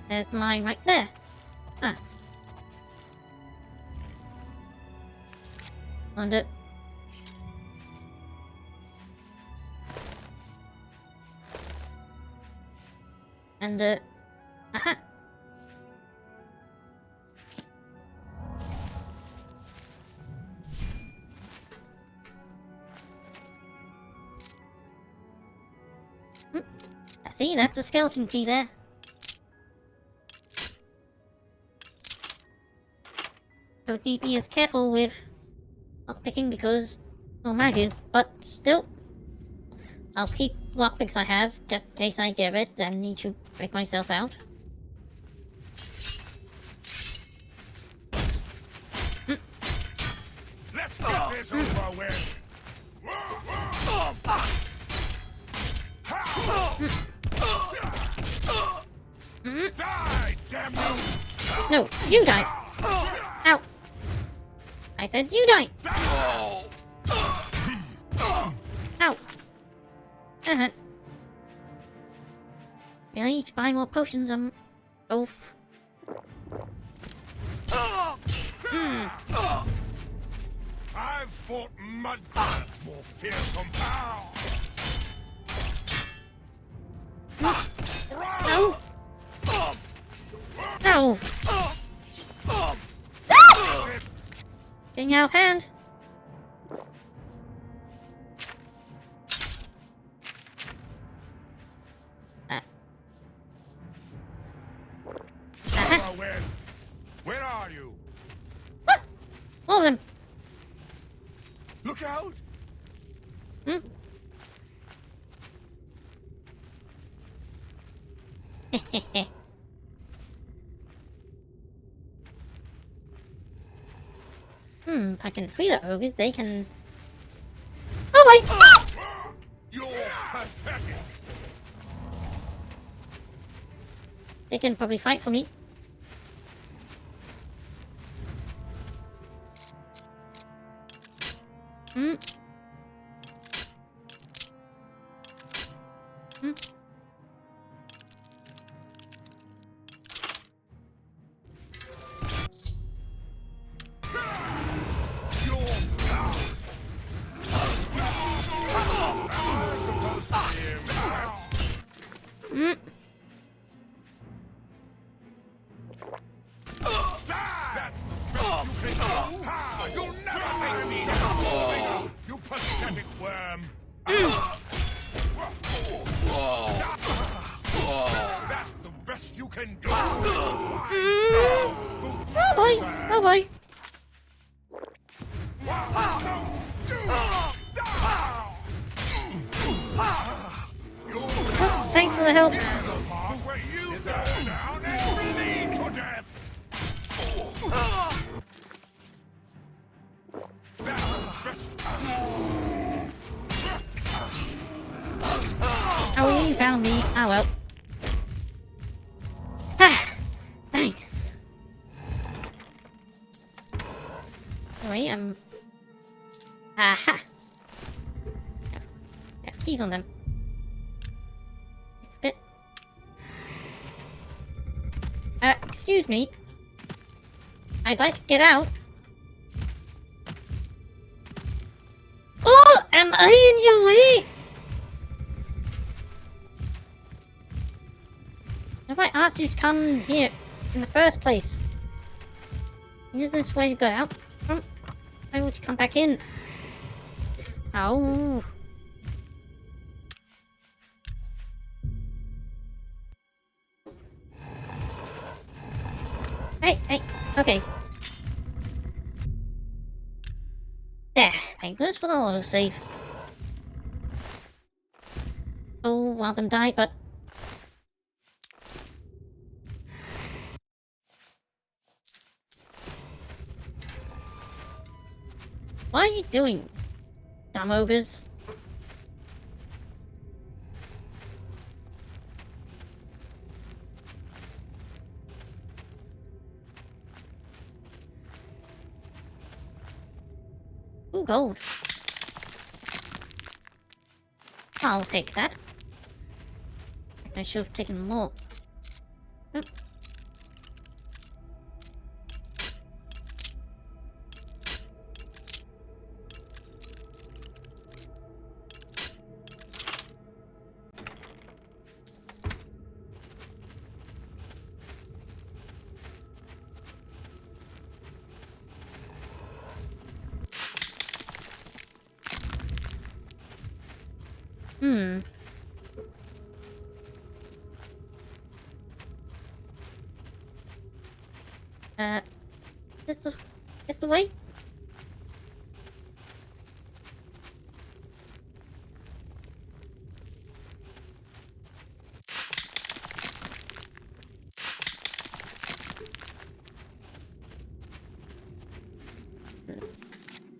There's the mine right there. Ah. Wonder. And, aha. I see, that's a skeleton key there. Don't need to be as careful with lockpicking because, oh my god, but still, I'll keep lockpicks I have just in case I get it and need to break myself out. Let's get this over with. Die, damn you! No, you die! Ow! I said you die! Ow! Uh-huh. I need to buy more potions, both. I've fought mud crabs more fearsome. No! No! Getting out of hand! Where are you? All of them! Look out! Hmm? If I can free the ogres, they can... Oh my... Ah! You're pathetic! They can probably fight for me. Hmm. Hmm. Mm. You'll never take me down, you pathetic worm! That's the best you can do! Oh boy! Oh boy! Oh, thanks for the help. Where you go down and bleed to death! That's the best. Oh, you found me. Oh well. Ah, thanks. Sorry, aha. Have keys on them. Bit. Excuse me. I'd like to get out. Oh, am I in your way? Have I asked you to come here in the first place? Is this where you got out from? Why would you come back in? Oh. Hey, okay. There, thank goodness for the autosave. Oh, one of them died, but... What are you doing, dumb ogres? Ooh, gold. I'll take that. I should have taken more. Oh, This the way?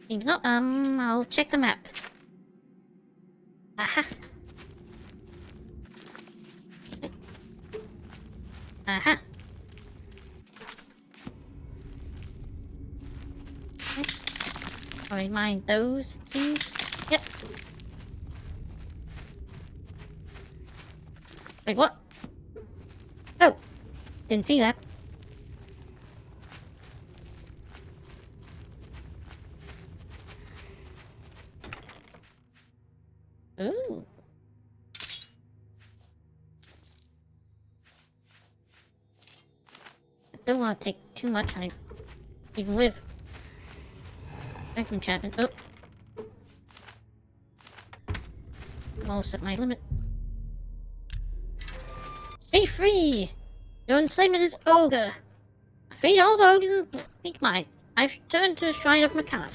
Seems not. I'll check the map. Aha. Aha. Sorry, mind those, it seems. Yep. Wait, what? Oh! Didn't see that. Ooh. I don't want to take too much time, even with strength enchantment. Oh. I'm almost at my limit. Be free! Your enslavement is ogre. I freed all the ogres in Pink Mine. I've returned to the Shrine of McCullough.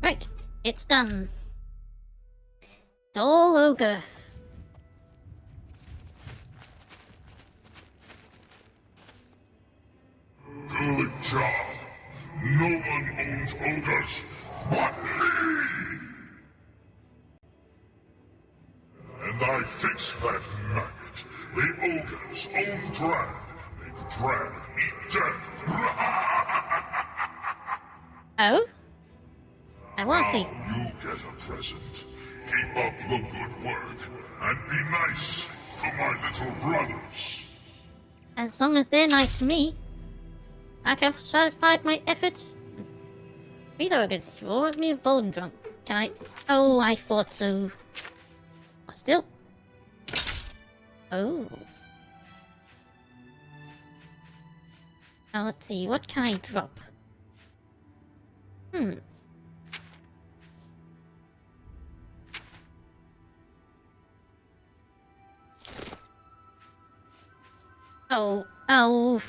Right, it's done. It's all ogre. Good job. No one owns ogres but me! And I fixed that maggot. The ogre's own drag. Make the drag eat death. Oh? I want to see. Now you get a present. Keep up the good work. And be nice to my little brothers. As long as they're nice to me, I have satisfied my efforts. Be the ogres, you ordered me a Golden Drunk. Can I? Oh, I thought so. Still. Oh. Now let's see, what can I drop? Oh, oh.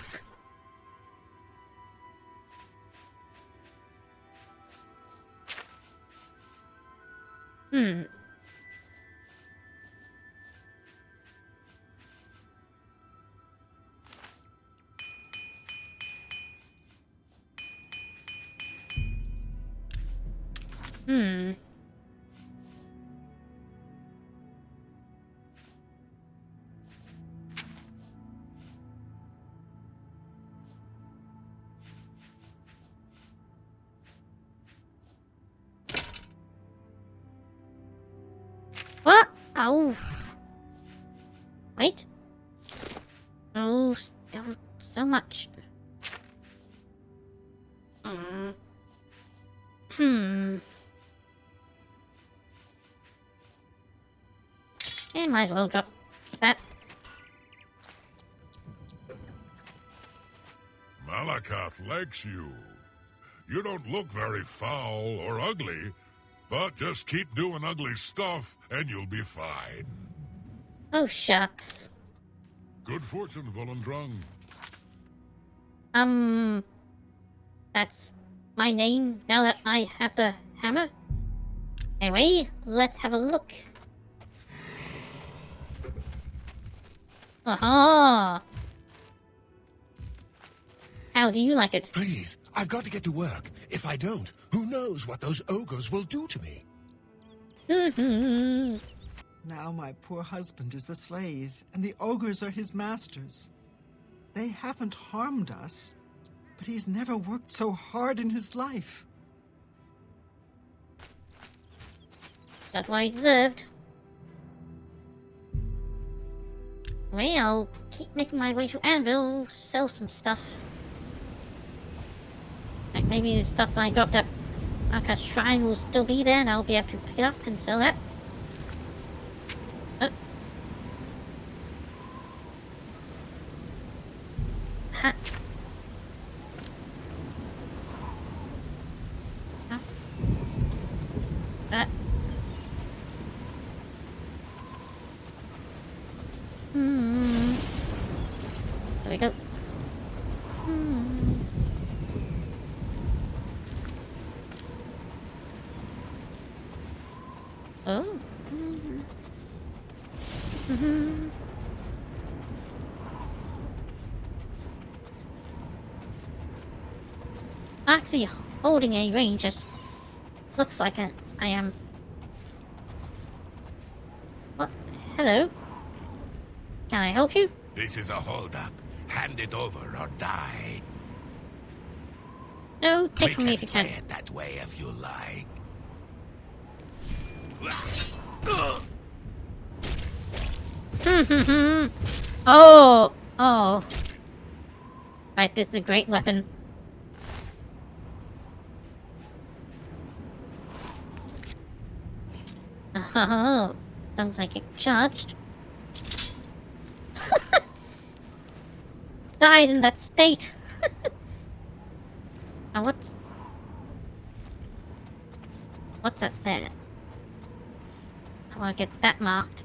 What? Oh. Wait. Oh, still so much. Yeah, might as well drop that. Malakath likes you. You don't look very foul or ugly, but just keep doing ugly stuff and you'll be fine. Oh, shucks. Good fortune, Volendrung. That's my name now that I have the hammer. Anyway, let's have a look. Aha! How do you like it? Please, I've got to get to work. If I don't, who knows what those ogres will do to me? Now my poor husband is the slave, and the ogres are his masters. They haven't harmed us, but he's never worked so hard in his life. That's what I deserved. Well, I'll keep making my way to Anvil, sell some stuff. Like maybe the stuff I dropped at Marcus Shrine will still be there and I'll be able to pick it up and sell that. Oh. Ha. Ah. That. There we go. Oh. Actually, holding a range just looks like I am. What? Hello? Can I help you? This is a holdup. Hand it over or die. No, take We from me if can you play can. it that way if you like. Oh! Oh. Right, this is a great weapon. Oh, sounds like it charged. Died in that state. Now what's that there? I want to get that marked.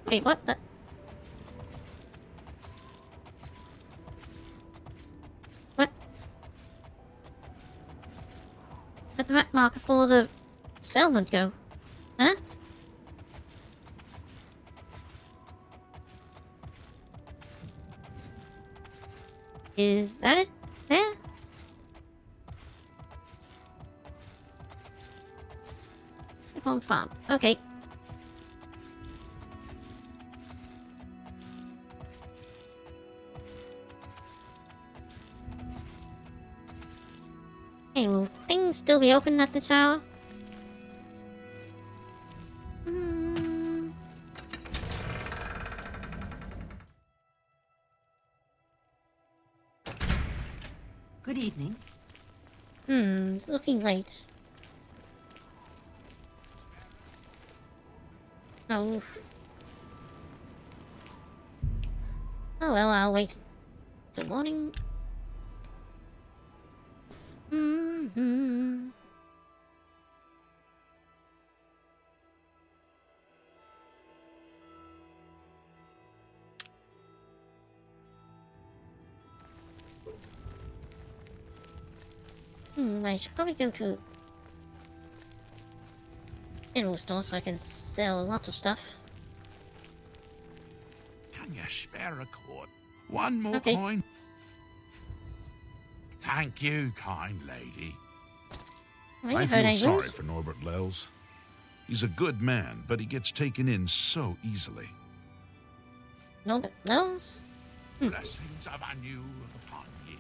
Wait, what the? What? Where'd the map marker for the settlement go? Huh? Is that it? There? Home farm. Okay. Hey, will things still be open at this hour? Good evening. It's looking late. Oh. Oh well, I'll wait till morning. I should probably go to general store so I can sell lots of stuff. Can you spare a coin? One more Okay. coin? Thank you, kind lady. Well, I you heard feel I sorry lose. for Norbert Lels. He's a good man, but he gets taken in so easily. No, but those? Blessings of Anu upon you.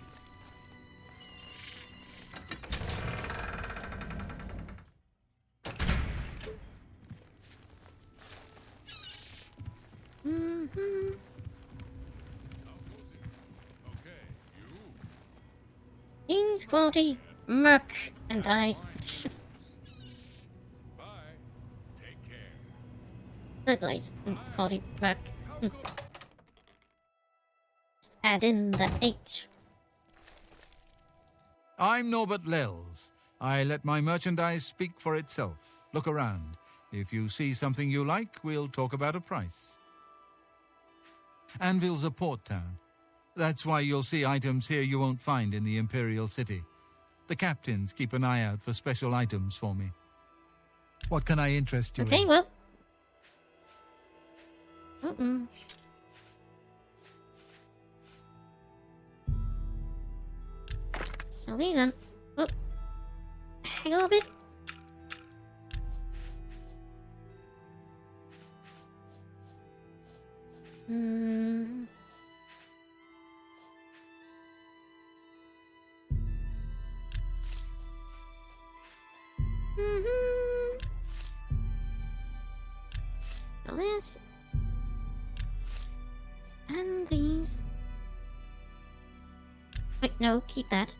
Beans, quality, merchandise. Bye. Take care. Fertilize and quality merc. Just add in the H. I'm Norbert Lels. I let my merchandise speak for itself. Look around. If you see something you like, we'll talk about a price. Anvil's a port town. That's why you'll see items here you won't find in the Imperial City. The captains keep an eye out for special items for me. What can I interest you Okay, in? well. So these then. Oh. Hang on a bit. this. And these. Wait, no, keep that.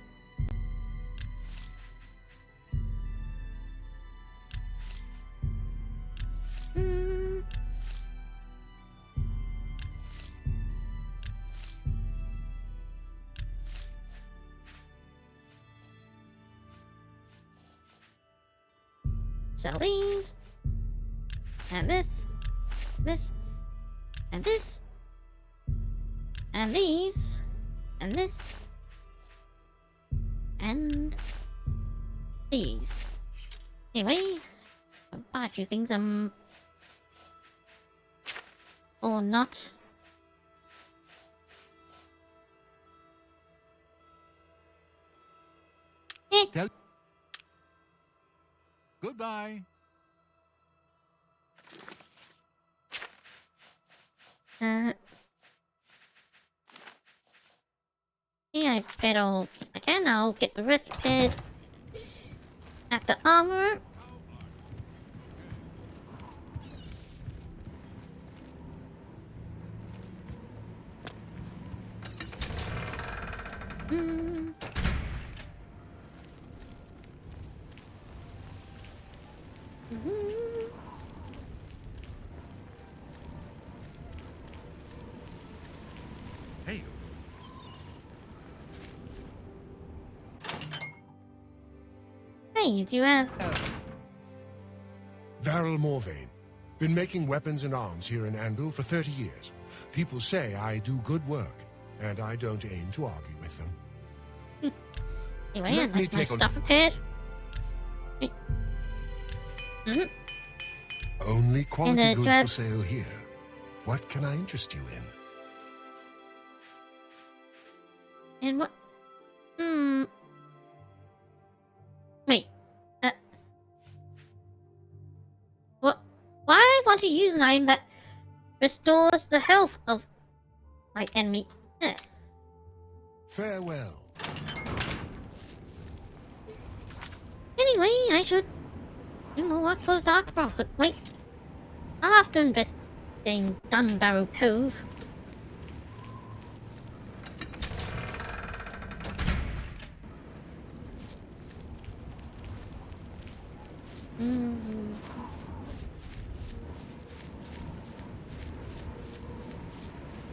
Hmm. Sell these. And this. This. And this. And these. And this. And these. Anyway, I'll buy a few things, or not. Goodbye. Yeah, I bet I'll get the rest repaired at the armor. Hmm. Mm-hmm. Hey, Hey, do you have... Varel Morvain. Been making weapons and arms here in Anvil for 30 years. People say I do good work, and I don't aim to argue with them. Anyway, Let I'd me like my take a stuff repaired. Mm-hmm. Only quality And, goods do I for have- sale here. What can I interest you in? And what? Wait. What? Why want to use an item that restores the health of my enemy? Farewell. Anyway, I should do more work for the Dark Prophet. Wait. I'll have to invest in Dunbarrow Cove. Mm-hmm.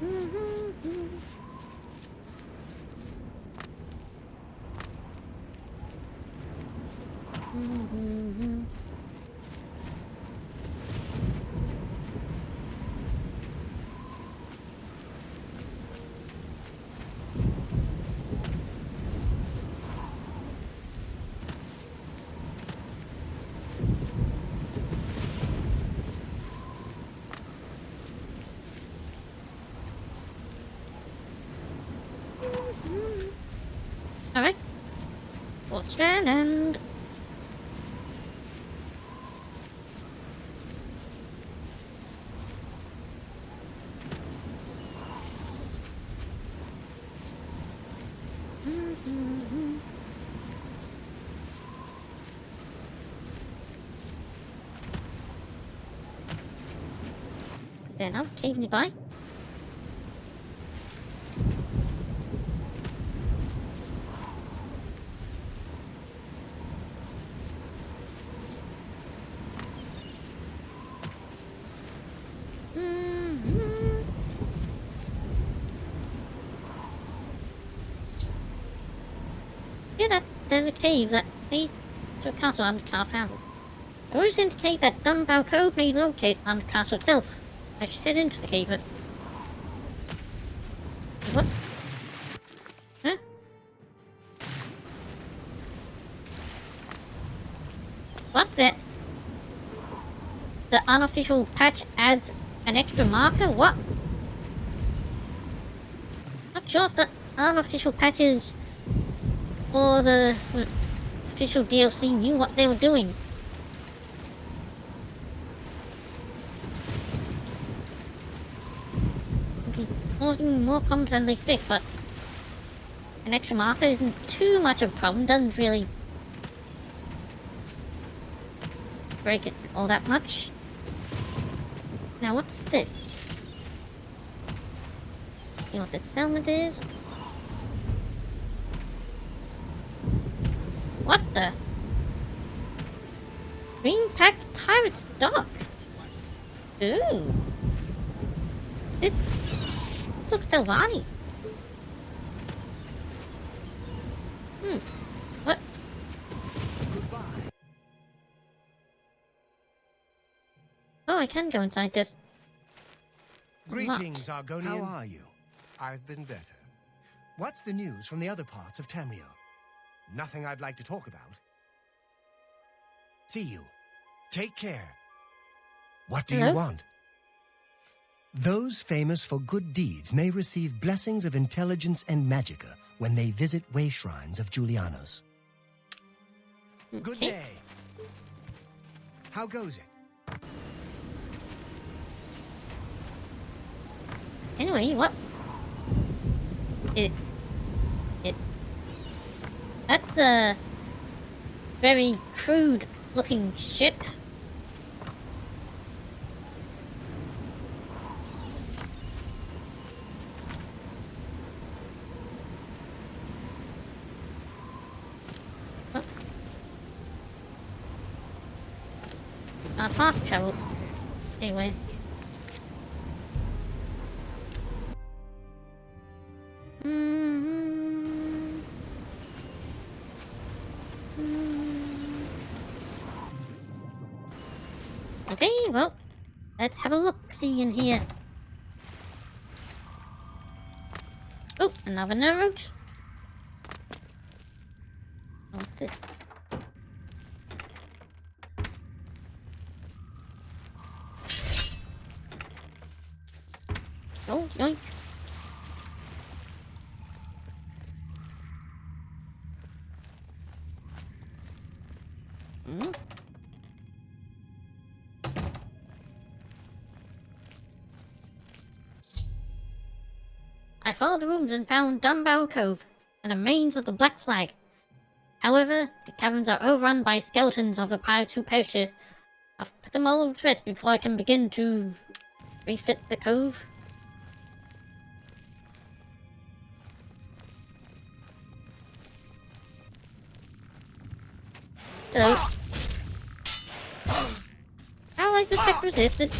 Mm-hmm. Mm-hmm. Alright. Portland and... Is there another cave nearby? Yeah, there's a cave that leads to a castle under Carfaro. Rules indicate that Dunbarrow Cove may locate under the castle itself. I should head into the cave, but... What? Huh? What the... The unofficial patch adds an extra marker? What? Not sure if the unofficial patches or the official DLC knew what they were doing. Okay, causing more problems than they fix, but an extra marker isn't too much of a problem, doesn't really break it all that much. Now what's this? See what this settlement is? What the? Green Pact Pirate's Dock. Ooh. This looks Delvani. What? Oh, I can go inside this. Greetings, Argonian. How are you? I've been better. What's the news from the other parts of Tamriel? Nothing I'd like to talk about. See you. Take care. What do Hello? you want? Those famous for good deeds may receive blessings of intelligence and magicka when they visit way shrines of Julianos. Good Okay. day. How goes it? Anyway, what? That's a very crude looking ship. Huh? Fast travel. Anyway. Okay, well, let's have a look-see in here. Oh, another note. What's this? Oh, yoink. Hmm? I followed the rooms and found Dunbarrow Cove and the remains of the Black Flag. However, the caverns are overrun by skeletons of the pirates who perished here. I've put them all to rest before I can begin to refit the cove. Hello. How is this effect resisted?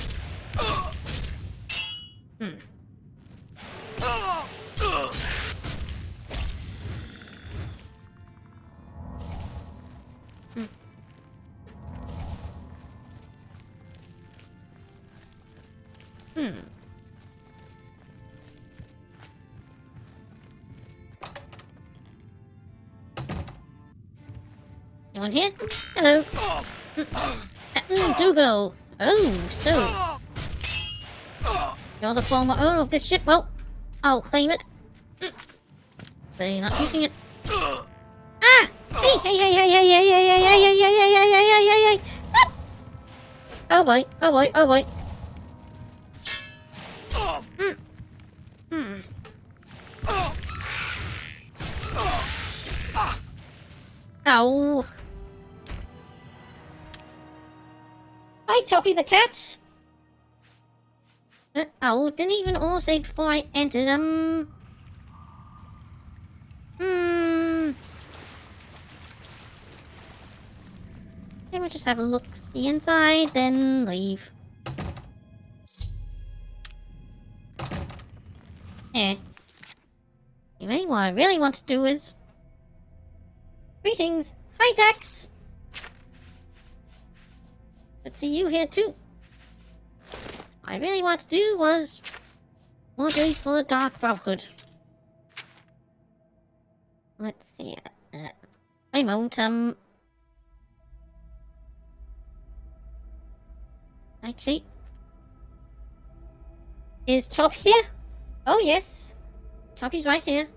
Anyone here? Hello. Captain Dougal. Oh, so you're the former owner of this ship? Well, I'll claim it. They're not using it. Ah! Hey, hey, hey, hey, hey, hey, hey, hey, hey, hey, hey, hey, hey, hey, hey, hey, hey. What? Oh boy, oh boy, oh boy. Ow. Hi, Toppy the cat. Oh, didn't even all say before I entered, Maybe we'll just have a look, see inside, then leave. Anyway, what I really want to do is... Greetings! Hi, Dax! Let's see you here, too. What I really want to do was... more duties for the Dark Brotherhood. Let's see. Wait a moment, Night sheet. Is Chop here? Oh, yes. Choppy's right here.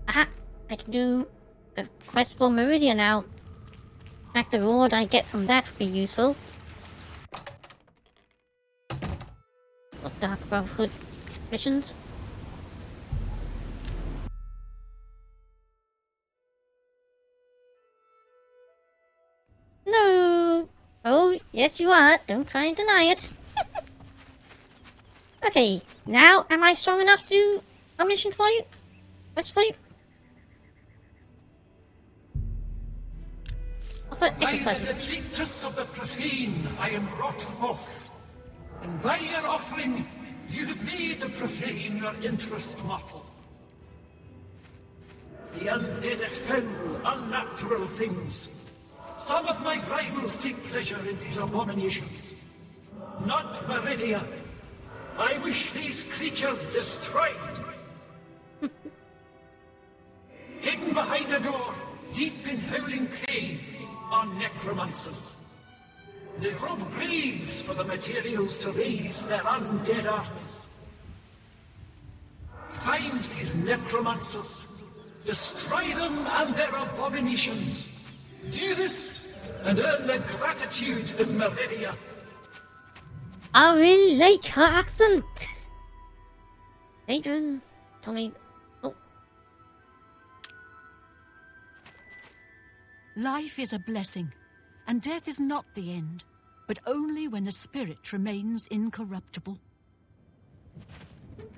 Aha! I can do the quest for Meridia now. In fact, the reward I get from that would be useful. For Dark Brotherhood missions. No! Yes, you are. Don't try and deny it. Okay, now am I strong enough to do a mission for you? What's for you? Offer By epic the pleasure. detritus of the profane, I am brought forth. And by your offering, you have made the profane your interest mortal. The undead are foul, unnatural things. Some of my rivals take pleasure in these abominations. Not Meridia. I wish these creatures destroyed. Hidden behind a door, deep in Howling Cave, are necromancers. They rob graves for the materials to raise their undead armies. Find these necromancers, destroy them and their abominations. Do this, and earn the gratitude of Meridia. I really like her accent. Adrian, tell me. Oh, Life is a blessing, and death is not the end, but only when the spirit remains incorruptible.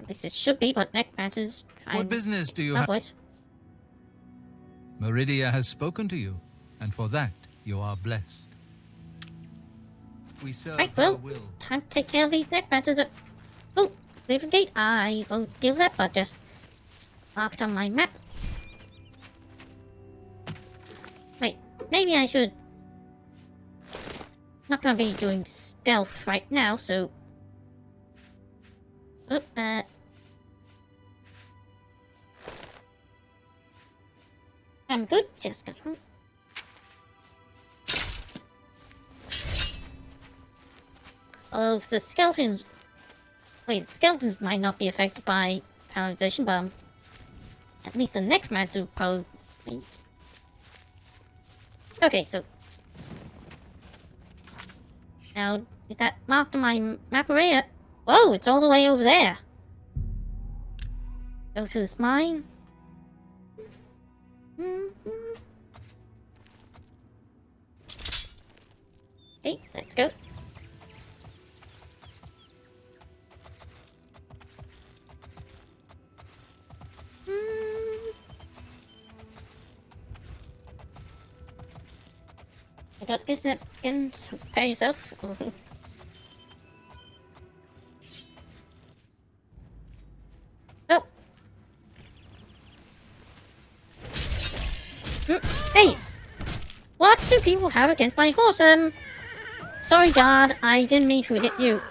at least it should be, but neck matters. What business do you Oh, have? boys. Meridia has spoken to you, and for that you are blessed. We serve Right, her well, will. time to take care of these neck matters. Oh, Oblivion Gate. I won't deal with that, but just mark it on my map. Wait, maybe I should. Not gonna be doing stealth right now, so. Oh, I'm good. Just got home. Of the skeletons. Wait, the skeletons might not be affected by paralyzation, but at least the necromancer will probably be. Okay, so now is that marked on my map area? Whoa, it's all the way over there. Go to this mine. Okay, let's go. I got this again, so prepare yourself. Oh! Hey! What do people have against my horse? Sorry, God, I didn't mean to hit you.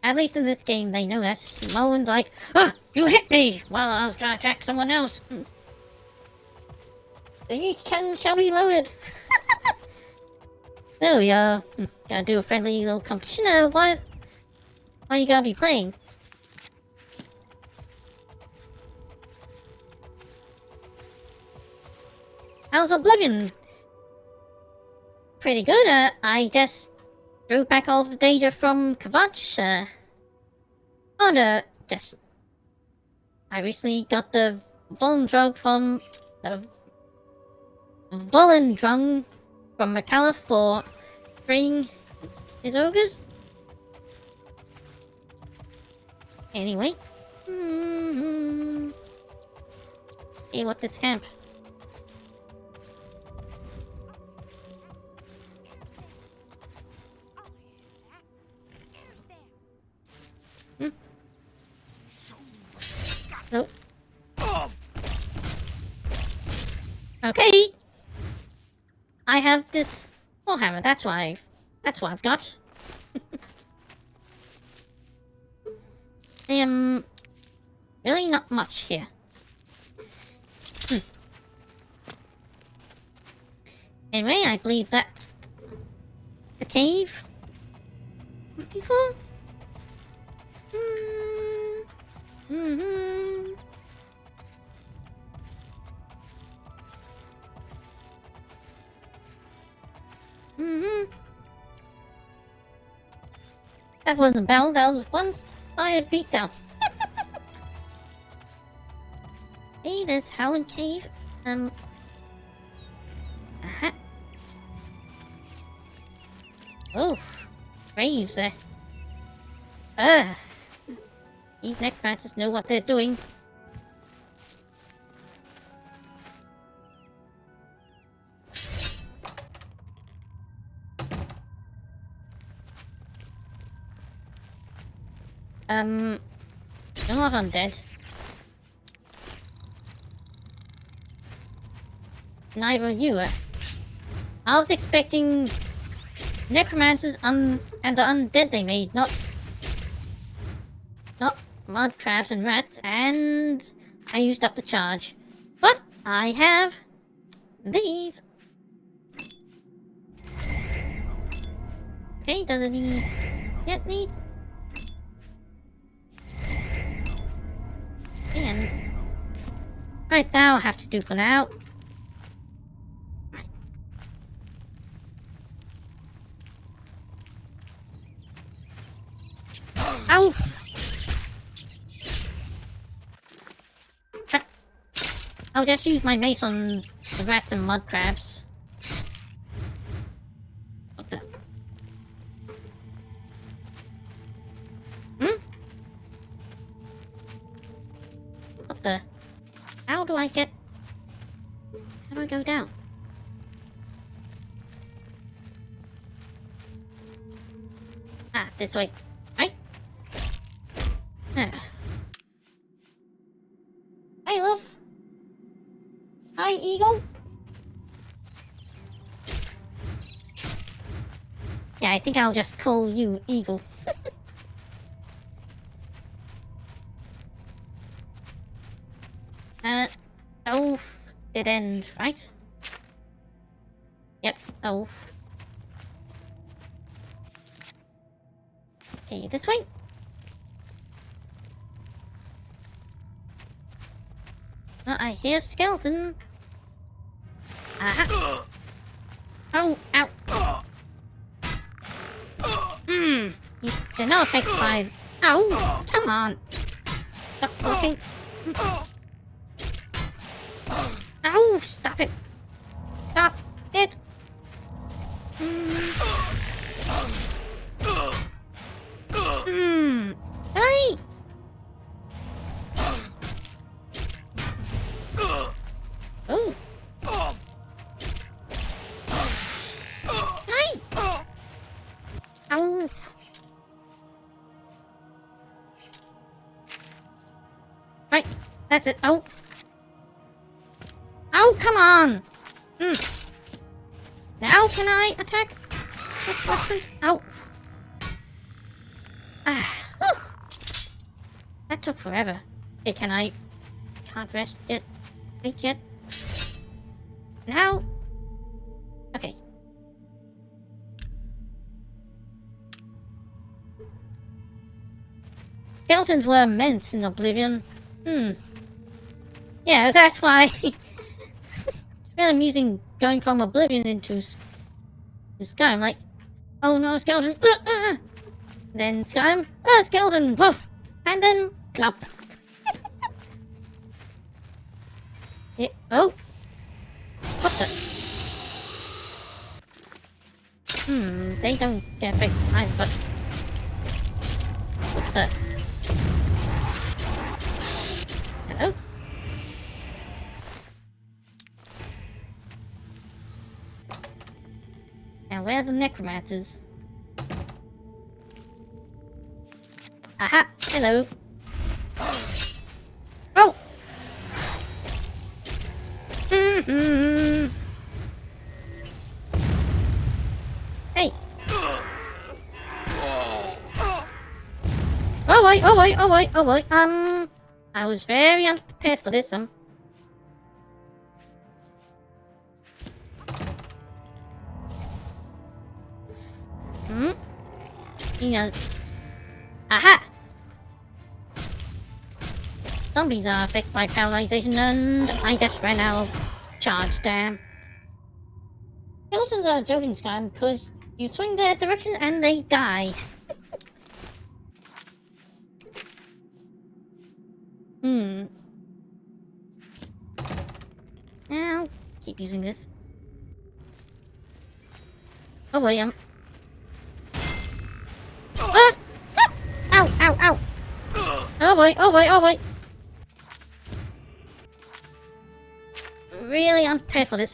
At least in this game, they know that. Moan's like, ah, you hit me! Well, I was trying to attack someone else. These cannons shall be loaded. So, gotta do a friendly little competition. What are you gonna be playing? How's Oblivion? Pretty good. I just drew back all the data from Kvatch. I recently got the Volendrug from Macalla for freeing his ogres. Anyway. Hey, what's this camp? So. Okay. I have this warhammer. That's what I've got. Really not much here. Anyway, I believe that's the cave. Looking for. That wasn't battle, that was one-sided beatdown. Hey, there's Howling Cave. Oh, graves there. Ugh. These necromancers know what they're doing. You're not undead. Neither are you. I was expecting necromancers and the undead they made, not mud crabs and rats, and I used up the charge. But I have these. Okay, does it need yet needs? And right, that'll have to do for now. Right. Ow! I'll just use my mace on the rats and mud crabs. What the? What the? How do I get... How do I go down? Ah, this way. Right? There. Hey, love. Hi, Eagle. Yeah, I think I'll just call you Eagle. Oh, dead end, right? Yep, oh. Okay, this way. I hear skeleton. Aha. Oh, ow. They're not affected by... Ow, come on. Stop walking. Ow, stop it. Stop it. Hey! Oh. Hey! Ow. Right, that's it. Oh. Oh, come on! Now can I attack? Ow. Whew. That took forever. Okay, can I... Can't rest yet. Wait yet. Now... Okay. Skeletons were immense in Oblivion. Yeah, that's why... It's really amusing going from Oblivion into Skyrim, like... Oh no, skeleton! Then Skyrim, skeleton! Woof! And then... Plop! Yeah, oh! What the? They don't get affected either, but... What the? Hello? Now where are the necromancers? Aha! Hello! Oh! Hey! Oh wait, I was very unprepared for this, You know... Aha! Zombies are affected by paralyzation and I just ran out of charge, damn. Skeletons are a joking scam because you swing their direction and they die. Now, keep using this. Oh wait, oh boy, oh boy, oh boy. Really unprepared for this,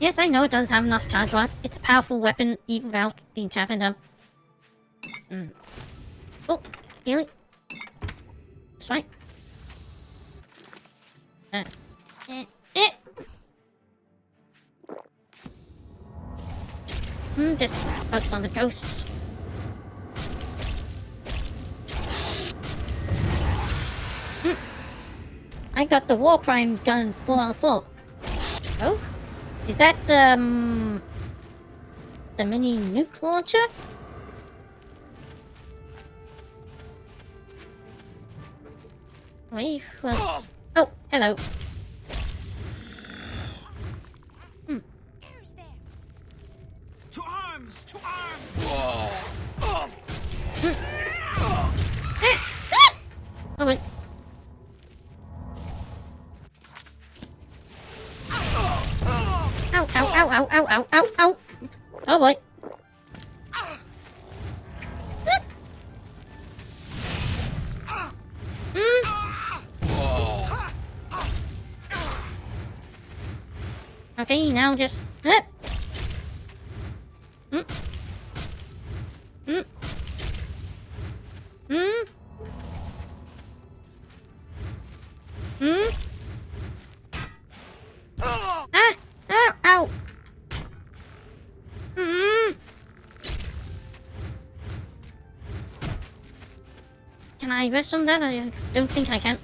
Yes, I know it doesn't have enough charge, but it's a powerful weapon even without being trapped in them. Oh, healing. That's right. Just focus on the ghosts. I got the war crime gun 4 out of 4. Oh? Is that the mini nuke launcher? Wait, well... Oh, hello. To arms! To arms! Oh, wait. Ow, ow, ow, ow, ow, ow, ow, ow. Oh, boy. Okay, now just... Ow, ow. Can I rest on that? I don't think I can.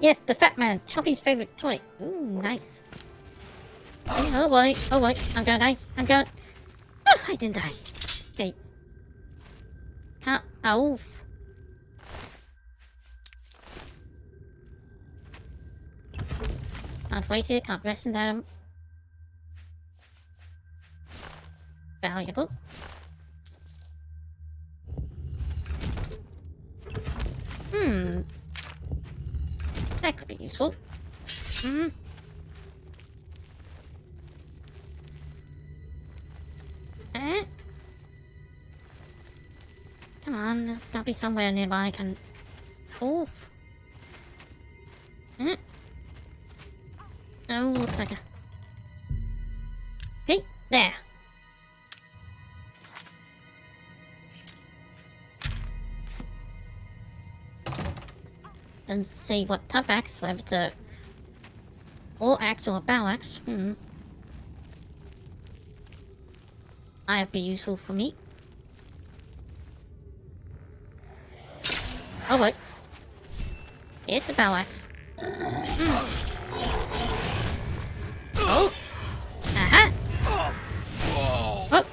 Yes, the Fat Man, Choppy's favorite toy. Ooh, nice. Oh boy, oh boy, I'm gonna die, I'm gonna... Oh, I didn't die. Okay. Can't... Oh. Can't wait here, can't rest in that. Valuable. That could be useful. Come on, there's gotta be somewhere nearby I can... Oof. Oh, looks like a... Hey, there. Doesn't say what type axe, whether it's a all axe or a bow axe. That'd be useful for me. Oh wait. It's a bow axe. Oh. Aha. Oh.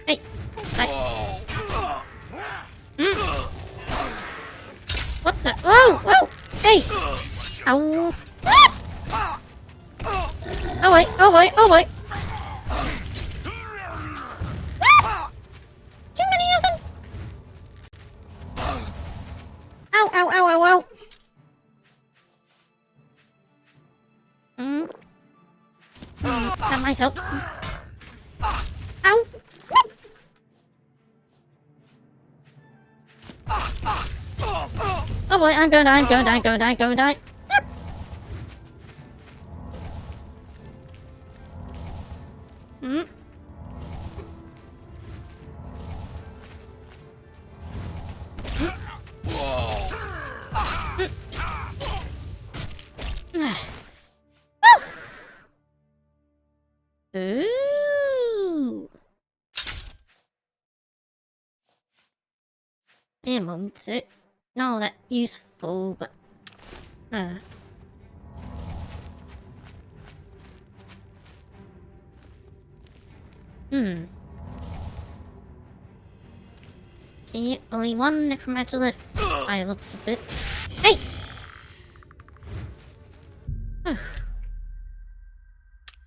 Hey. Right. What the? Whoa! Whoa! Hey! Ow! Oh wait! Oh wait! Oh wait! Too many of them! Ow! Ow! Ow! Ow! Ow! That might help. Ow! Oh boy, I'm gonna die, I'm gonna die, I'm gonna die, I'm gonna die. Ooh. Emeralds, it not that useful, but Okay, only one necromancer left. I looks a bit. Hey!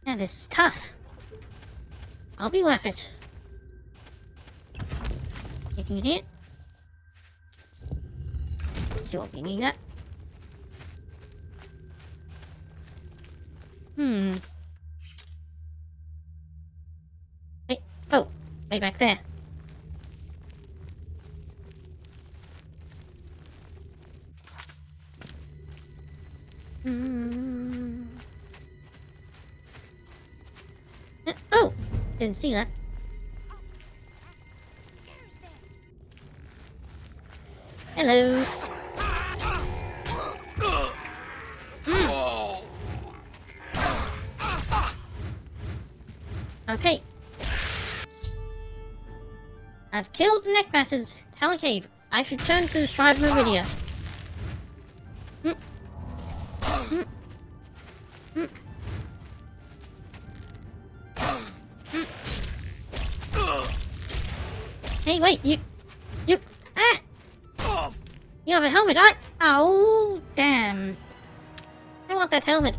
Yeah, this is tough. I'll be worth it. Taking it here. sure if you need that. Wait, oh, way back there. Oh, didn't see that. Hello. Okay. I've killed the Neckmasters. Hell Cave. I should turn to Strive Meridia. Hey, wait, you, you have a helmet, oh, damn. I want that helmet.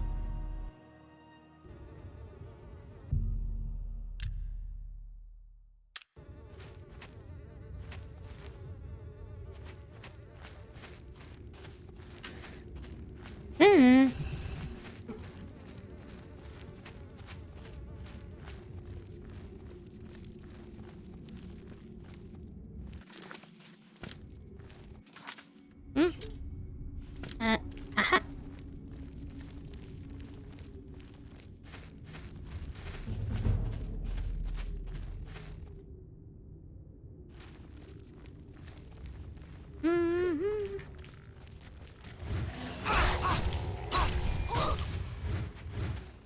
Aha.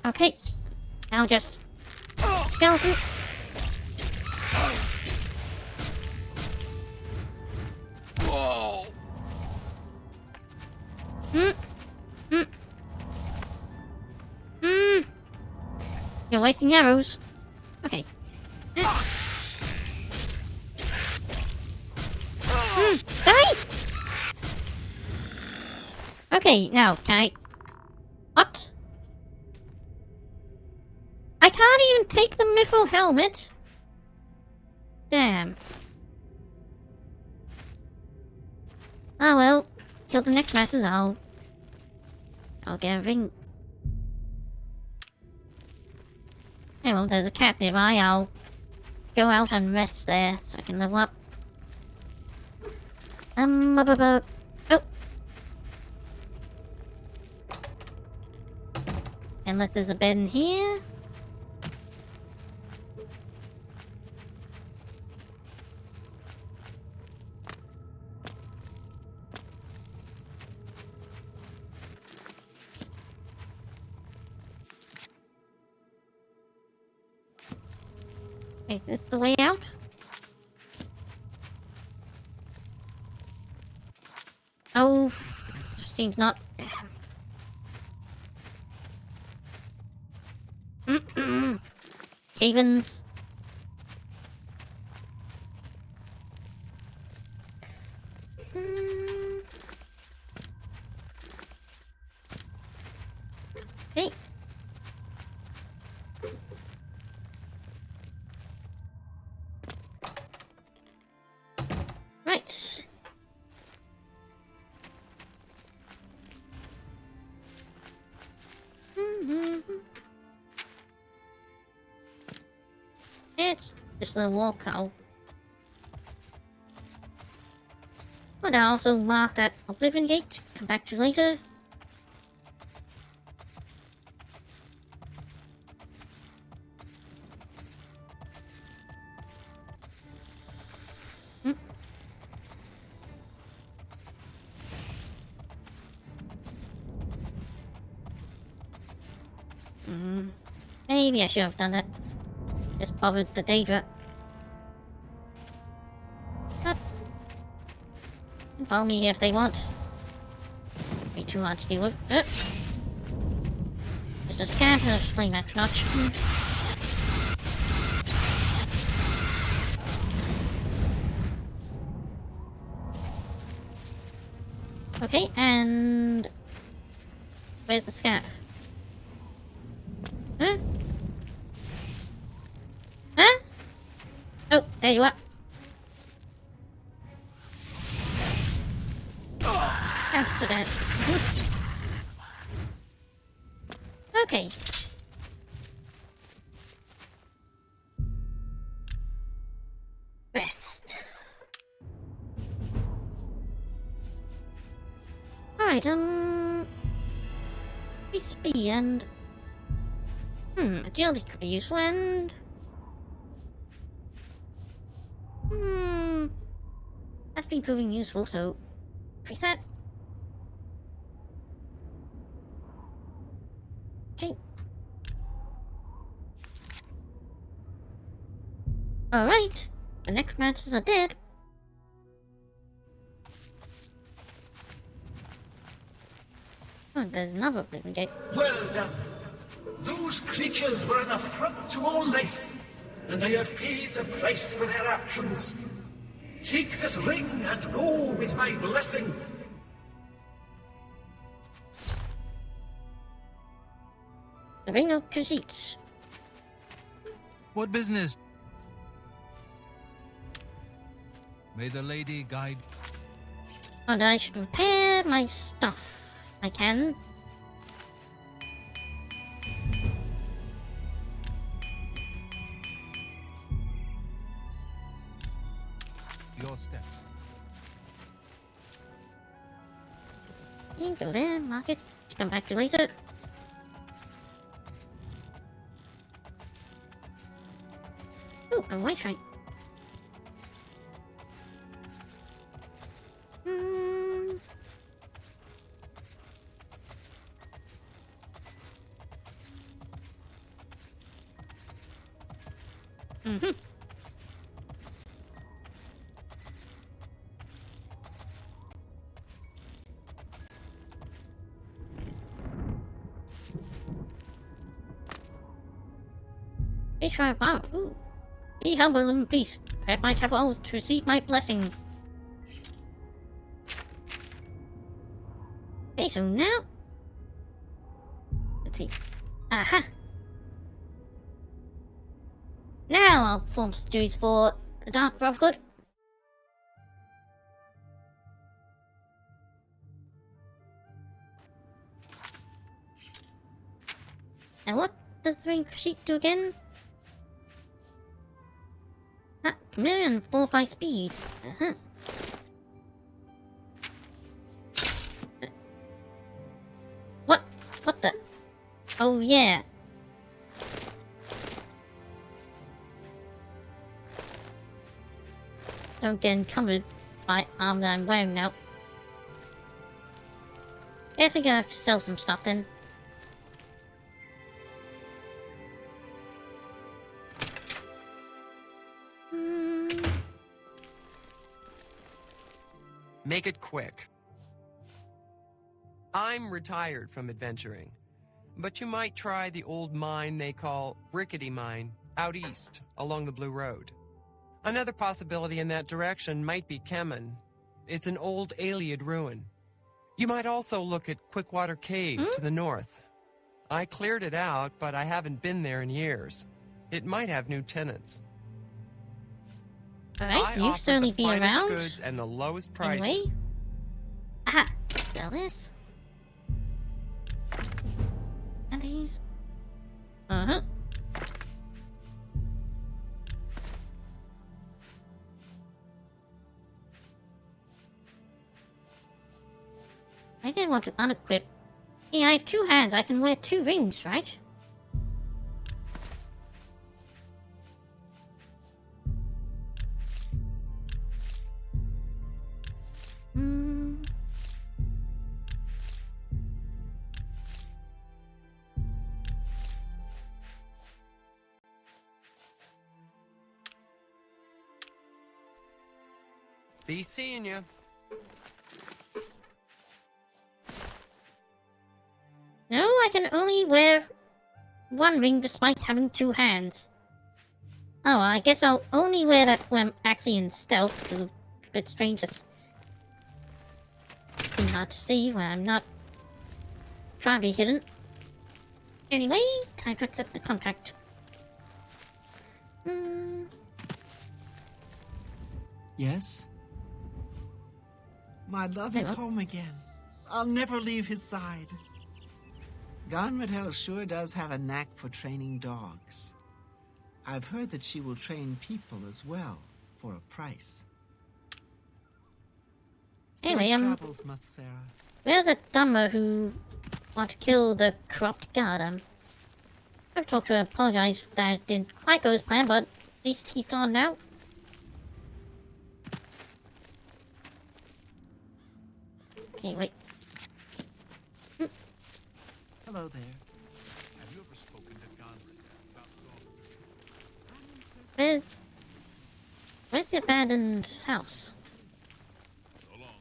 Okay. Now just skeleton. You're wasting arrows. Okay. Die! Okay, now, can I... What? I can't even take the mithril helmet. Damn. Oh well. Kill the next masters, I'll get everything. Hey, well, there's a cap nearby. I'll go out and rest there so I can level up. Oh. Unless there's a bed in here. Is this the way out? Oh, seems not. Damn. Cavens. Okay. Right. It's just a walkout. But I also mark that Oblivion gate. Come back to later. Maybe I should have done that. Just bothered the Daedra. But can follow me here if they want. Be too hard to deal with. Just a scamp and a flame axe notch. Okay, and where's the scamp? Huh? Huh? Oh, there you are. That's okay. Rest. Alright, speed and agility could be useful and that's been proving useful, so fix that. Okay. Alright, the next matches are dead. Oh, there's another Oblivion gate. Well done. Those creatures were an affront to all life, and they have paid the price for their actions. Take this ring and go with my blessing. The Ring of Conceit. What business? May the lady guide. And I should repair my stuff. I can. Your step. You go there, mark it. Come back to later. Oh, a white right. Fish fire power. Ooh. Be humble in peace. Prepare my chapel to receive my blessing. Okay, so now let's see. Aha! Now I'll perform duties for the Dark Brotherhood. And what does the ring sheet do again? Ah, chameleon 4-5 speed. What? What the? Oh yeah. Don't get encumbered by arm that I'm wearing now. I think I have to sell some stuff then. Make it quick. I'm retired from adventuring, but you might try the old mine they call Rickety Mine out east along the Blue Road. Another possibility in that direction might be Kemen. It's an old Aliad ruin. You might also look at Quickwater Cave to the north. I cleared it out, but I haven't been there in years. It might have new tenants. Alright, you've certainly been around. Goods and the lowest price. Anyway. Aha! Sell this. And these. Uh-huh. I didn't want to unequip. Hey, I have 2 hands. I can wear 2 rings, right? Be seeing you. No, I can only wear 1 ring despite having 2 hands. Oh, I guess I'll only wear that when I'm actually in stealth, because it's a bit strange. It's hard to see when I'm not trying to be hidden. Anyway, time to accept the contract. Yes? My love is home again. I'll never leave his side. Gonradel sure does have a knack for training dogs. I've heard that she will train people as well, for a price. Anyway, Safe travels, Muthsera. where's that dumber who want to kill the corrupt guard? I've talked to her, apologize that it didn't quite go as planned, but at least he's gone now. Okay, wait. Hello there. Have you ever spoken to Gonradel about Where's the abandoned house? so long?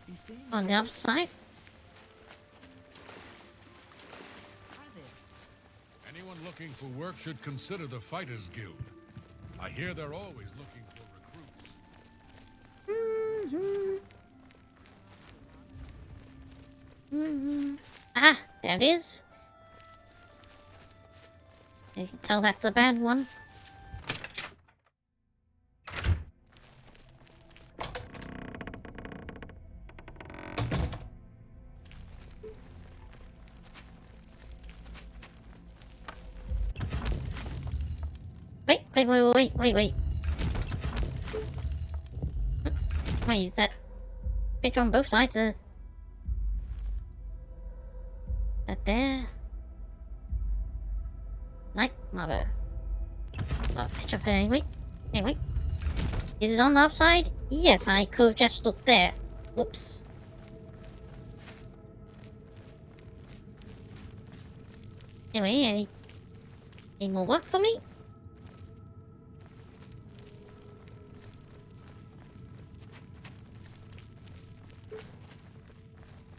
Be seeing On the other side? Hi there. Anyone looking for work should consider the Fighters Guild. I hear they're always looking for recruits. Ah, there it is. You can tell that's the bad one. Wait. Wait, is that picture on both sides? That there? Night Mother. Oh, picture of her anyway. Is it on the other side? Yes, I could have just looked there. Whoops. Anyway, any more work for me?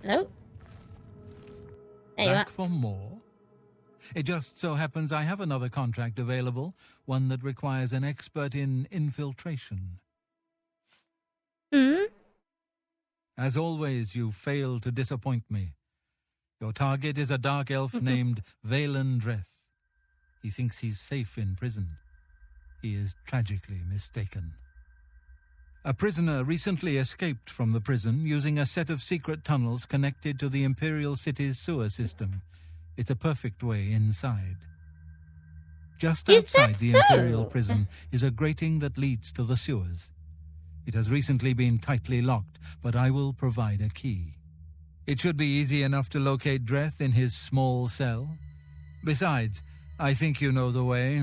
Hello? There you are. Back for more? It just so happens I have another contract available, one that requires an expert in infiltration. As always, you fail to disappoint me. Your target is a dark elf named Valen Dreth. He thinks he's safe in prison. He is tragically mistaken. A prisoner recently escaped from the prison using a set of secret tunnels connected to the Imperial City's sewer system. It's a perfect way inside. Just outside the Imperial prison is a grating that leads to the sewers. It has recently been tightly locked, but I will provide a key. It should be easy enough to locate Dreth in his small cell. Besides, I think you know the way,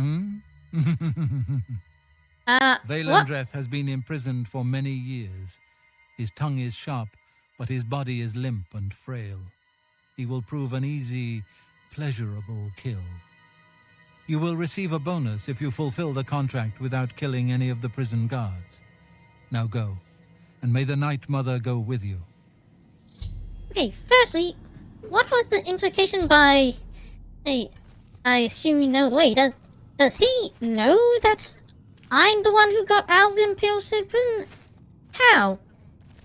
Valen Dreth has been imprisoned for many years. His tongue is sharp, but his body is limp and frail. He will prove an easy, pleasurable kill. You will receive a bonus if you fulfill the contract without killing any of the prison guards. Now go, and may the Night Mother go with you. Okay, firstly, what was the implication by... Hey, I assume you know the way. Does he know that I'm the one who got out of the Imperial City prison? How?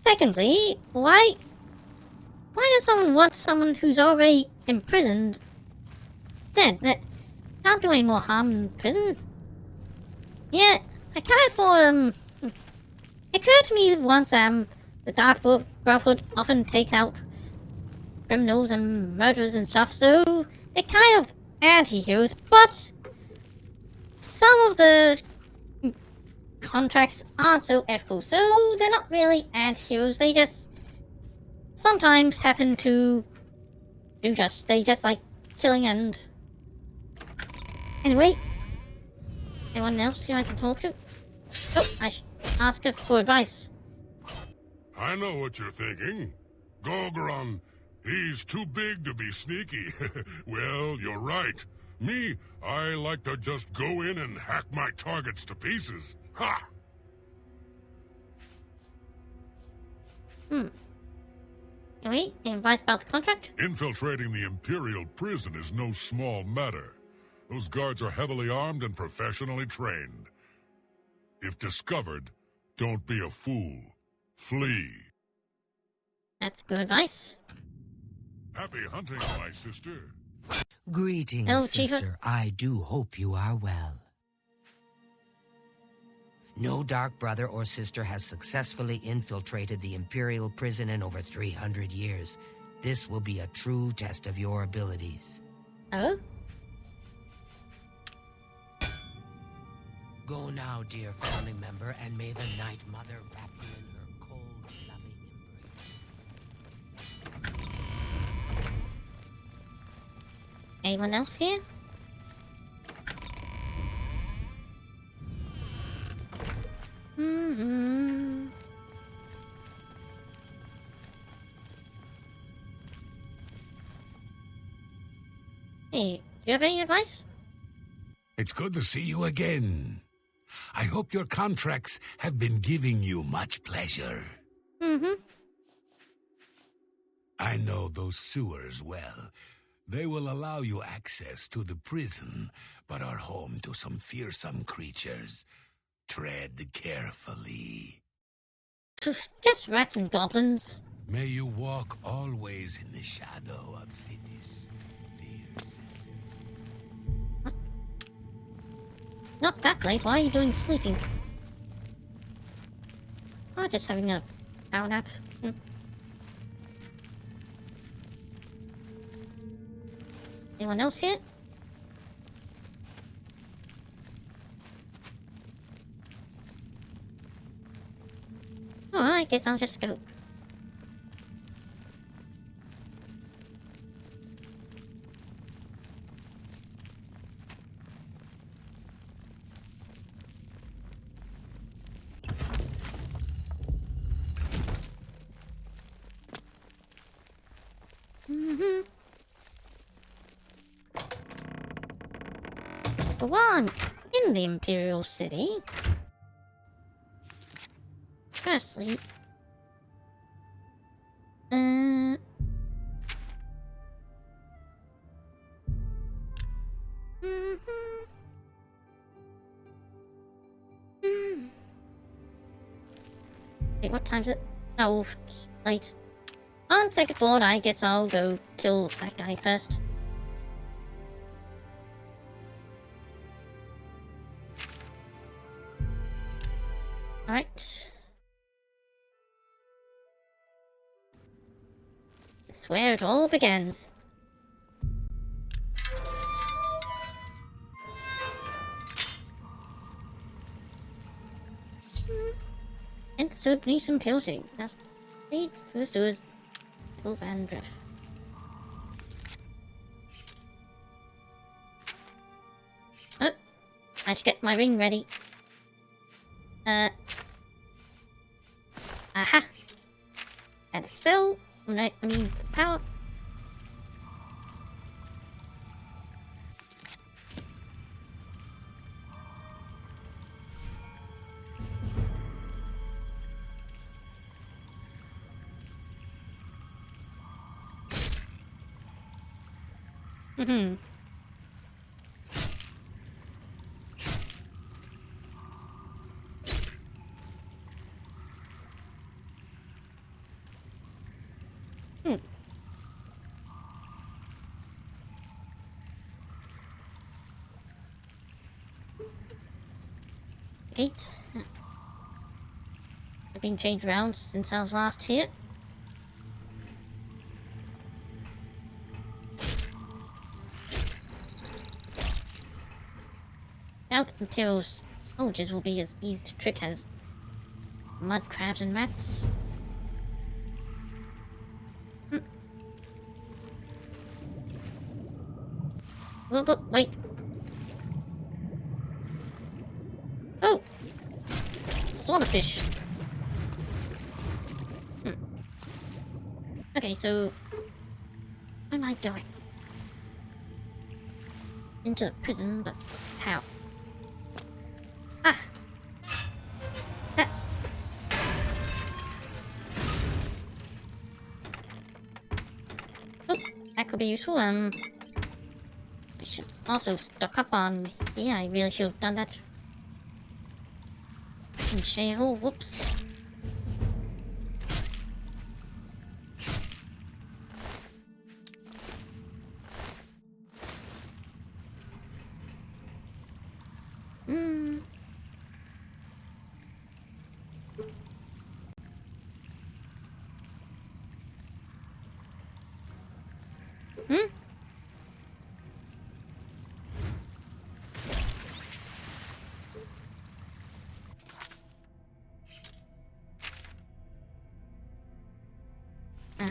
Secondly, why does someone want someone who's already imprisoned dead? That can't do any more harm in prison. Yeah, I kind of thought, it occurred to me once, the Dark Brotherhood often take out criminals and murderers and stuff, so they're kind of anti-heroes, but some of the contracts aren't so ethical, so they're not really anti-heroes. They just sometimes happen to they just like killing. And anyway, anyone else here I can talk to? Oh, I should ask her for advice. I know what you're thinking. Golgoron, he's too big to be sneaky. Well, you're right. Me, I like to just go in and hack my targets to pieces. Ha! Anyway, any advice about the contract? Infiltrating the Imperial prison is no small matter. Those guards are heavily armed and professionally trained. If discovered, don't be a fool. Flee. That's good advice. Happy hunting, my sister. Greetings, Hello, sister. Chica. I do hope you are well. No Dark Brother or Sister has successfully infiltrated the Imperial prison in over 300 years. This will be a true test of your abilities. Oh? Go now, dear family member, and may the Night Mother wrap you in her cold, loving embrace. Anyone else here? Mm-hmm. Hey, do you have any advice? It's good to see you again. I hope your contracts have been giving you much pleasure. Mm-hmm. I know those sewers well. They will allow you access to the prison, but are home to some fearsome creatures. Tread carefully. Just rats and goblins. May you walk always in the shadow of cities, dear sister. Not that late. Why are you doing sleeping? Oh, just having a power nap. Anyone else here? Oh, I guess I'll just go. But while I'm in the Imperial City, firstly, Wait, what time is it? Oh, it's late. On second thought, I guess I'll go kill that guy first. Alright. It's where it all begins. And the soup needs some pilsing. That's made first was and drift. Oh, I should get my ring ready. Aha! And a spell. No, I mean power. Mm-hmm. Gate. I've been changed around since I was last here. Doubt Imperial soldiers will be as easy to trick as mud crabs and rats. Wait. Oh! Swordfish. Okay, so... where am I going? Into the prison, but how? Ah! Ah. Oh, that could be useful. I should also stock up on here. I really should have done that. Shale, whoops.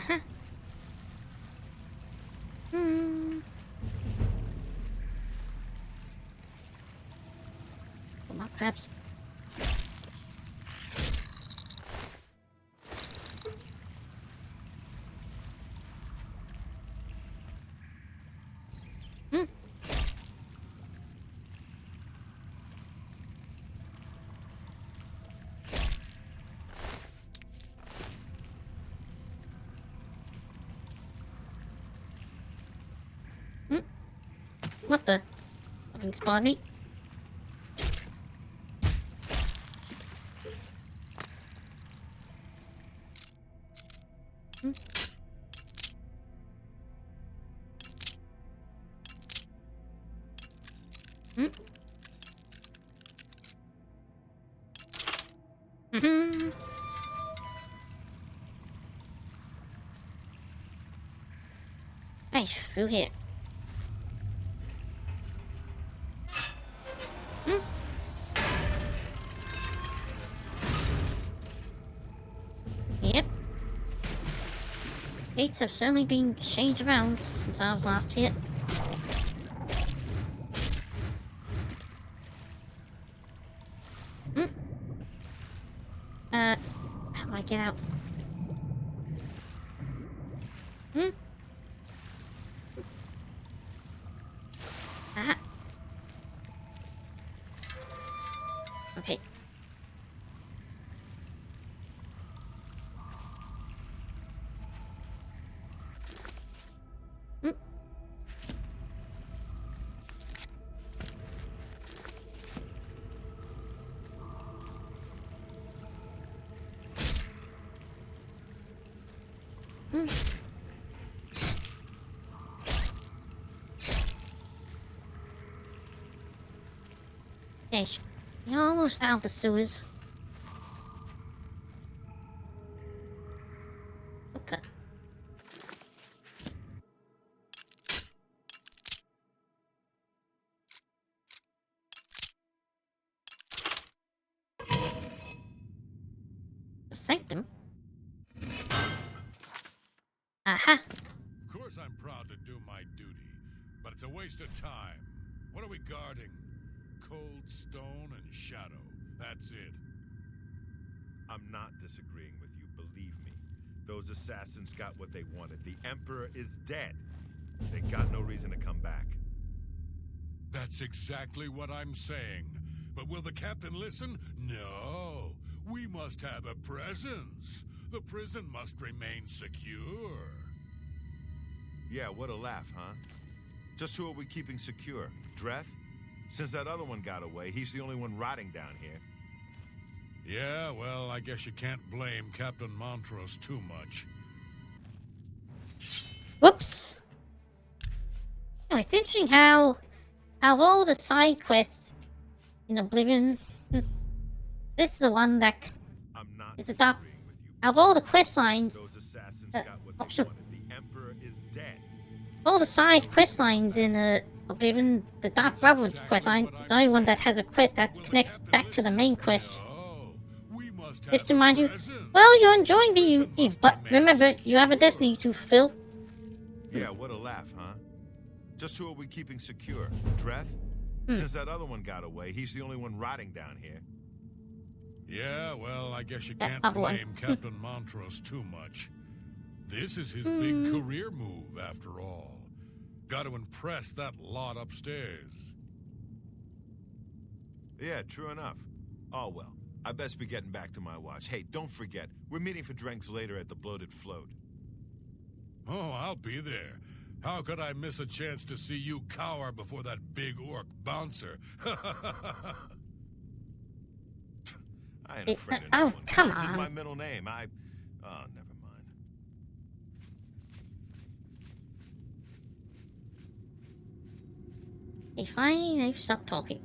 Uh-huh. Hmm. Come on, traps. Hmm. What the? Nothing spawned me. Hmm. Hmm. Mm-hmm. Right, through here. Hmm. Yep. Gates have certainly been changed around since I was last here. Hmm. How do I get out? Hmm? Ah. Okay. Hmm. Hmm. Ish. You're almost out of the sewers. What the? The sanctum? Aha! Of course I'm proud to do my duty, but it's a waste of time. What are we guarding? Cold stone and shadow. That's it. I'm not disagreeing with you, believe me. Those assassins got what they wanted. The Emperor is dead. They got no reason to come back. That's exactly what I'm saying. But will the captain listen? No. We must have a presence. The prison must remain secure. Yeah, what a laugh, huh? Just who are we keeping secure? Dreth? Since that other one got away, he's the only one rotting down here. Yeah, well, I guess you can't blame Captain Montrose too much. Whoops! Oh, it's interesting how all the side quests in Oblivion, this is the one that I'm not is the dark. disagreeing with you. Out of all the quest lines, Those assassins uh, got what oh, they sure. wanted. The Emperor is dead. All the side quest lines in Oblivion, the Dark Brotherhood quest line, is the only one that has a quest that connects back to the main quest. Just to remind you, well, you're enjoying being Eve, but remember, you have a destiny to fulfill. Yeah, what a laugh, huh? Just who are we keeping secure? Dreth? Since that other one got away, he's the only one rotting down here. Yeah, well, I guess you That can't other one. blame Captain Montrose too much. This is his big career move, after all. Got to impress that lot upstairs. Yeah, true enough. Oh, well. I best be getting back to my watch. Hey, don't forget, we're meeting for drinks later at the Bloated Float. Oh, I'll be there. How could I miss a chance to see you cower before that big orc bouncer? I ain't afraid of no Oh, one. come It's just on. my middle name. Oh, never mind. Hey, fine, they've stopped talking.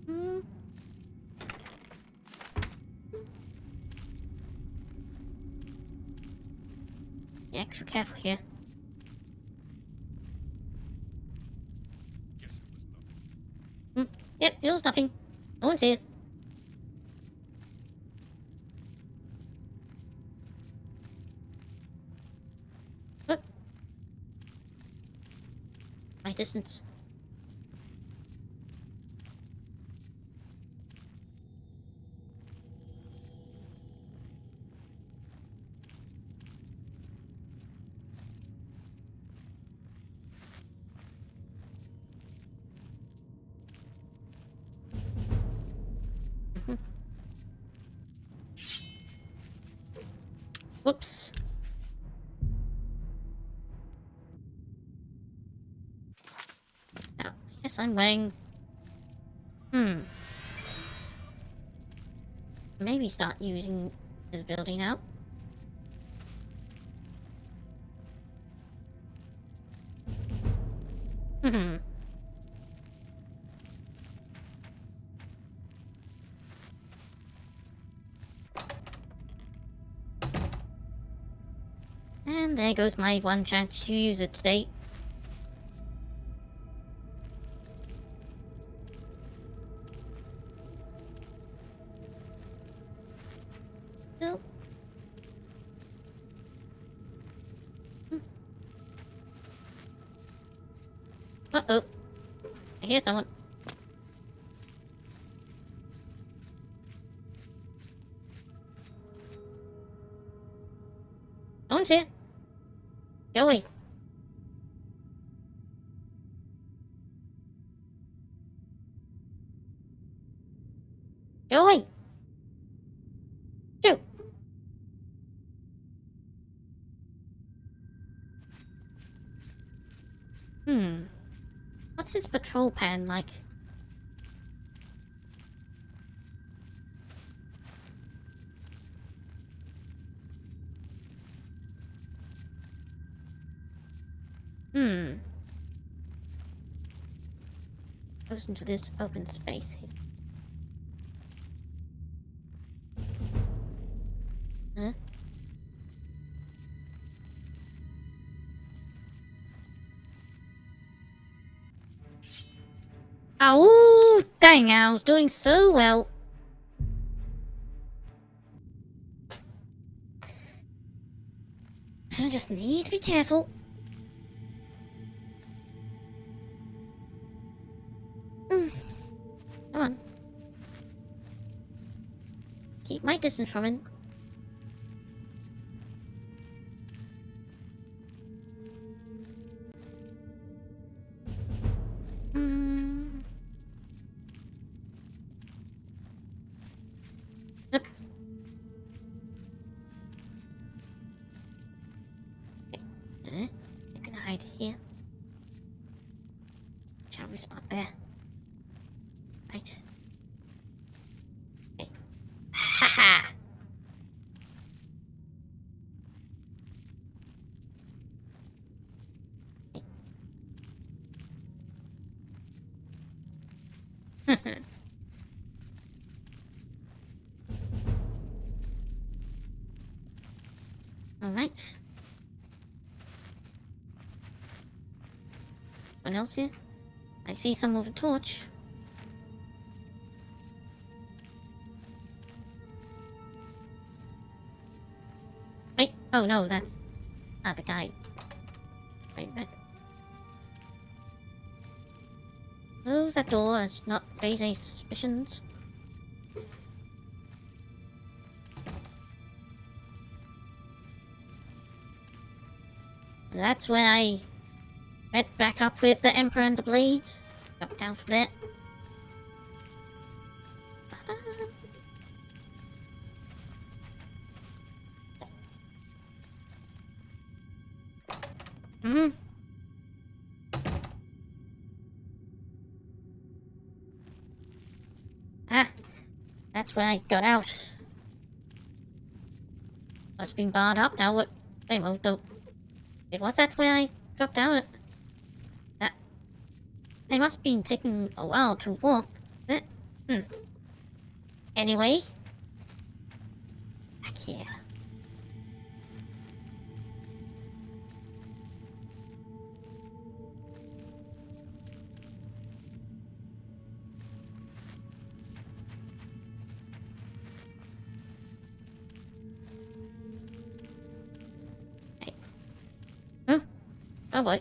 Hmm. Be extra careful here. Guess it was nothing. Yep, it was nothing. one's here. Look. My distance. Whoops. Now, yes, I'm weighing. Maybe start using this building now. And there goes my one chance to use it today. Nope. Uh-oh. I hear someone. Someone's here. Go away. Go away. Shoot. What's his patrol pan like? Goes into this open space here. Huh? Oh, dang, I was doing so well. I just need to be careful. Come on. Keep my distance from him. Yep. Okay. I'm gonna hide here. Shall we spot there? Right. Okay. Haha! Alright. What else here? I see some of a torch. Wait, oh no, that's not the guy. Wait a minute. Close that door as not raise any suspicions. That's where I met back up with the Emperor and the Blades. Got down from there. Ah, that's where I got out. It's been barred up now. What? Wait, well, it was that where I dropped out. That they must have been taking a while to walk. Anyway, back here. Oh boy.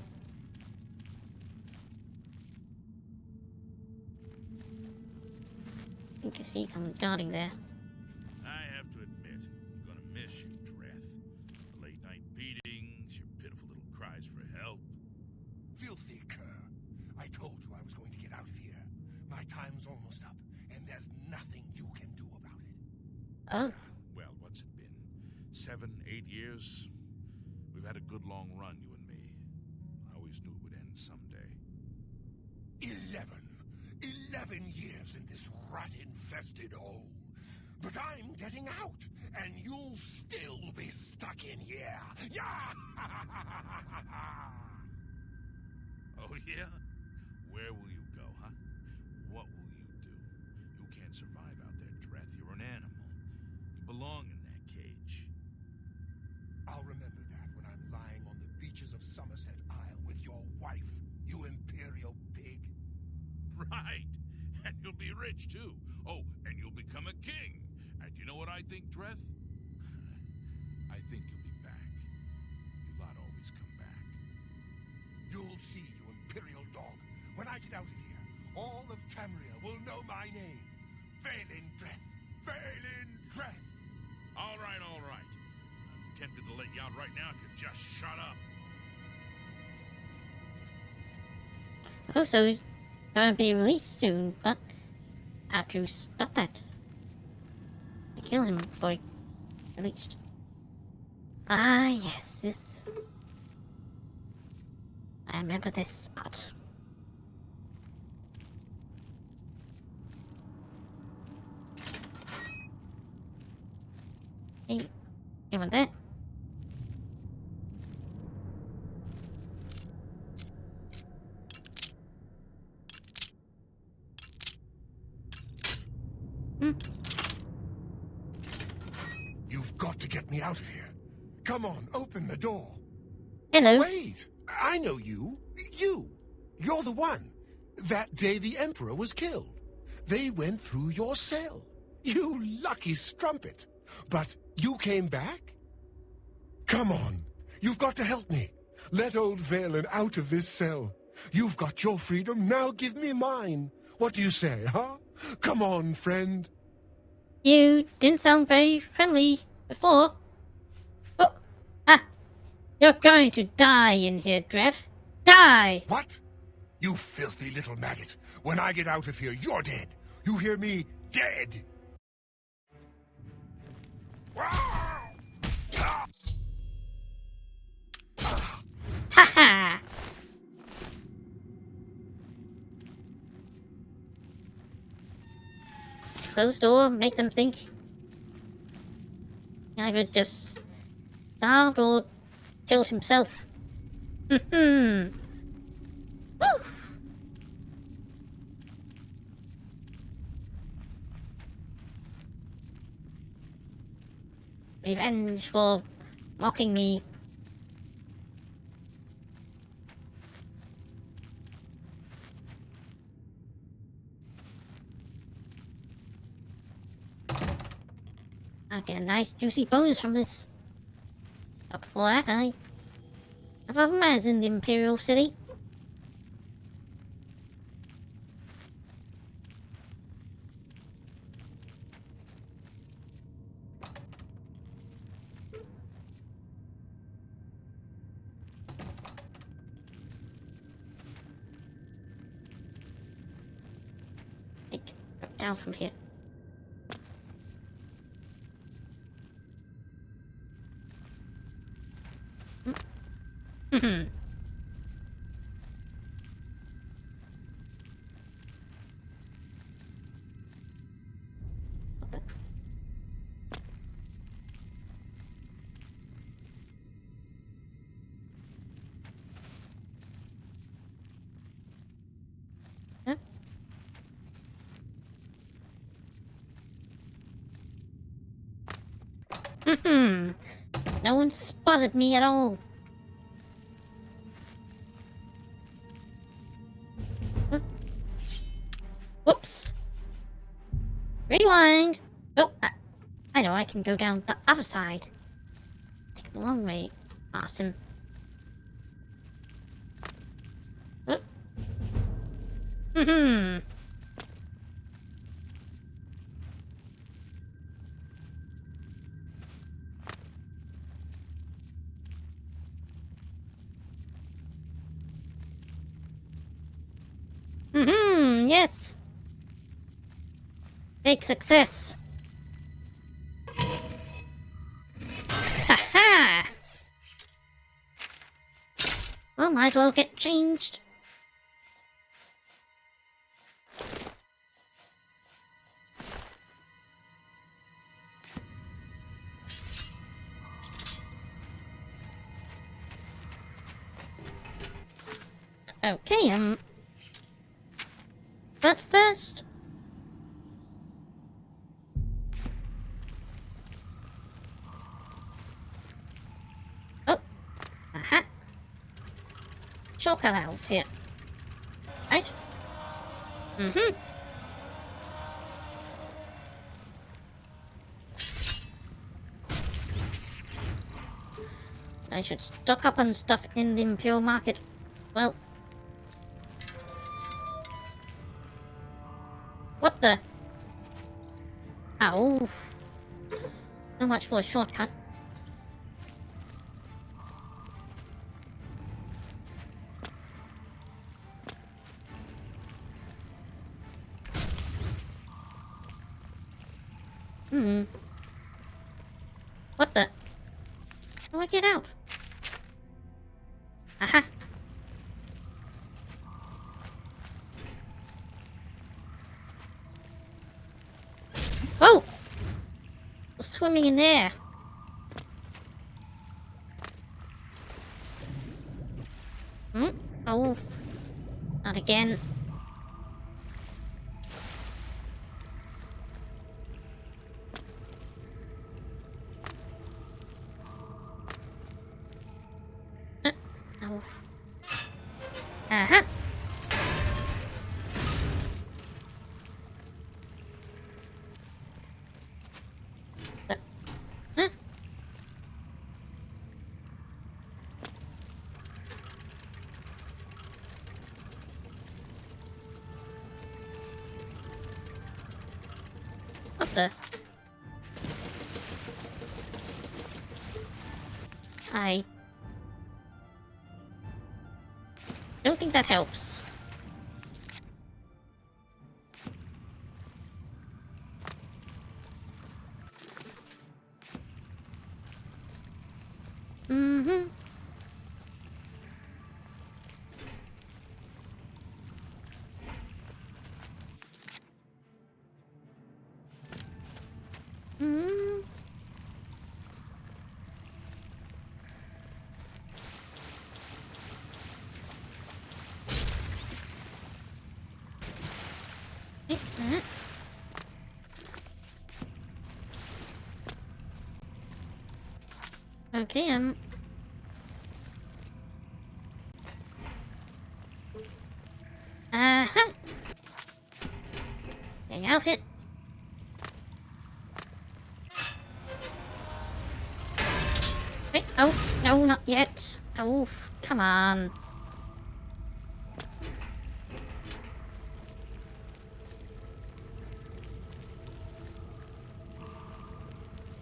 I think I see someone guarding there. I have to admit, I'm gonna miss you, Dreth. The late night beatings, your pitiful little cries for help. Filthy cur. I told you I was going to get out of here. My time's almost up, and there's nothing you can do about it. Oh. Well, what's it been? 7, 8 years? We've had a good long run, you and me. I always knew it would end someday. 11 years in this rat-infested hole. But I'm getting out, and you'll still be stuck in here. Yeah! Oh, yeah? Where will you go, huh? What will you do? You can't survive out there, Dreth. You're an animal. You belong in that cage. I'll remember that when I'm lying on the beaches of Somerset Isle with your wife, you imperial pig. Right. And you'll be rich, too. Oh, and you'll become a king. And you know what I think, Dreth? I think you'll be back. You lot always come back. You'll see, you imperial dog. When I get out of here, all of Tamria will know my name. Valen Dreth. Valen Dreth. All right, all right. I'm tempted to let you out right now if you just shut up. Oh, so he's gonna be released soon, but I have to stop that. I kill him before he released. Ah, yes, this. I remember this spot. Hey, anyone there? You've got to get me out of here. Come on, open the door. Hello. Wait, I know you. You're the one. That day the Emperor was killed. They went through your cell. You lucky strumpet. But you came back? Come on, you've got to help me. Let old Valen out of this cell. You've got your freedom, now give me mine. What do you say, huh? Come on, friend. You didn't sound very friendly before. Oh, you're going to die in here, Dreth. Die! What? You filthy little maggot. When I get out of here, you're dead. You hear me? Dead! Ha ha! Closed door, make them think. Either just starved or killed himself. Woo! Revenge for mocking me. I'll get a nice juicy bonus from this. But before that, I have other matters in the Imperial City. Drop down from here. No one spotted me at all. Huh? Whoops. Rewind. Oh, I know I can go down the other side. Take the long way past him. Hmm. Yes. Big success. Ha-ha! Well, might as well get changed. Okay, but first... Oh! Aha! Shortcut elf here. Right? Mm-hmm. I should stock up on stuff in the Imperial Market. Well... What the? Ow. So much for a shortcut. What the? How do I get out? Aha! Whoa! We're swimming in there. Oh. Not again. Oh. Aha! Huh? What the? I don't think that helps. Mm-hmm. Mm-hmm. Okay, uh-huh. Getting out it. Wait, oh, no, not yet. Oh, come on.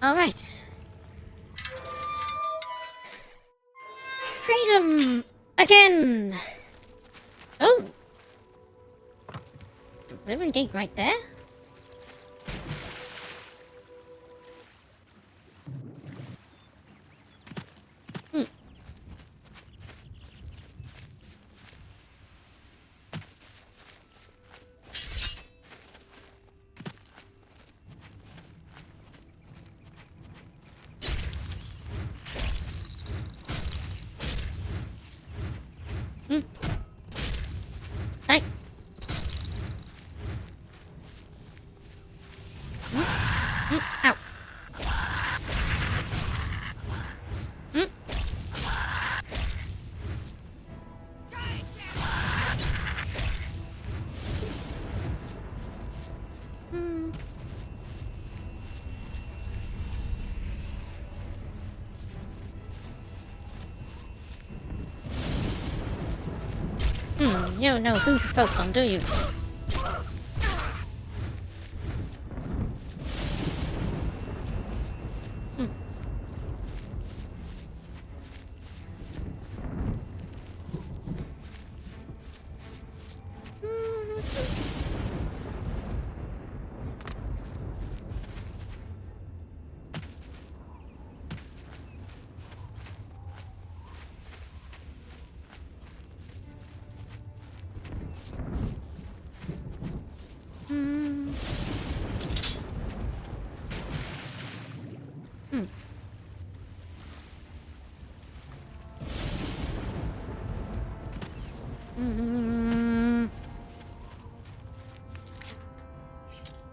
Alright. Freedom! Again! Oh! Living gate right there. Hey. You don't know who to focus on, do you?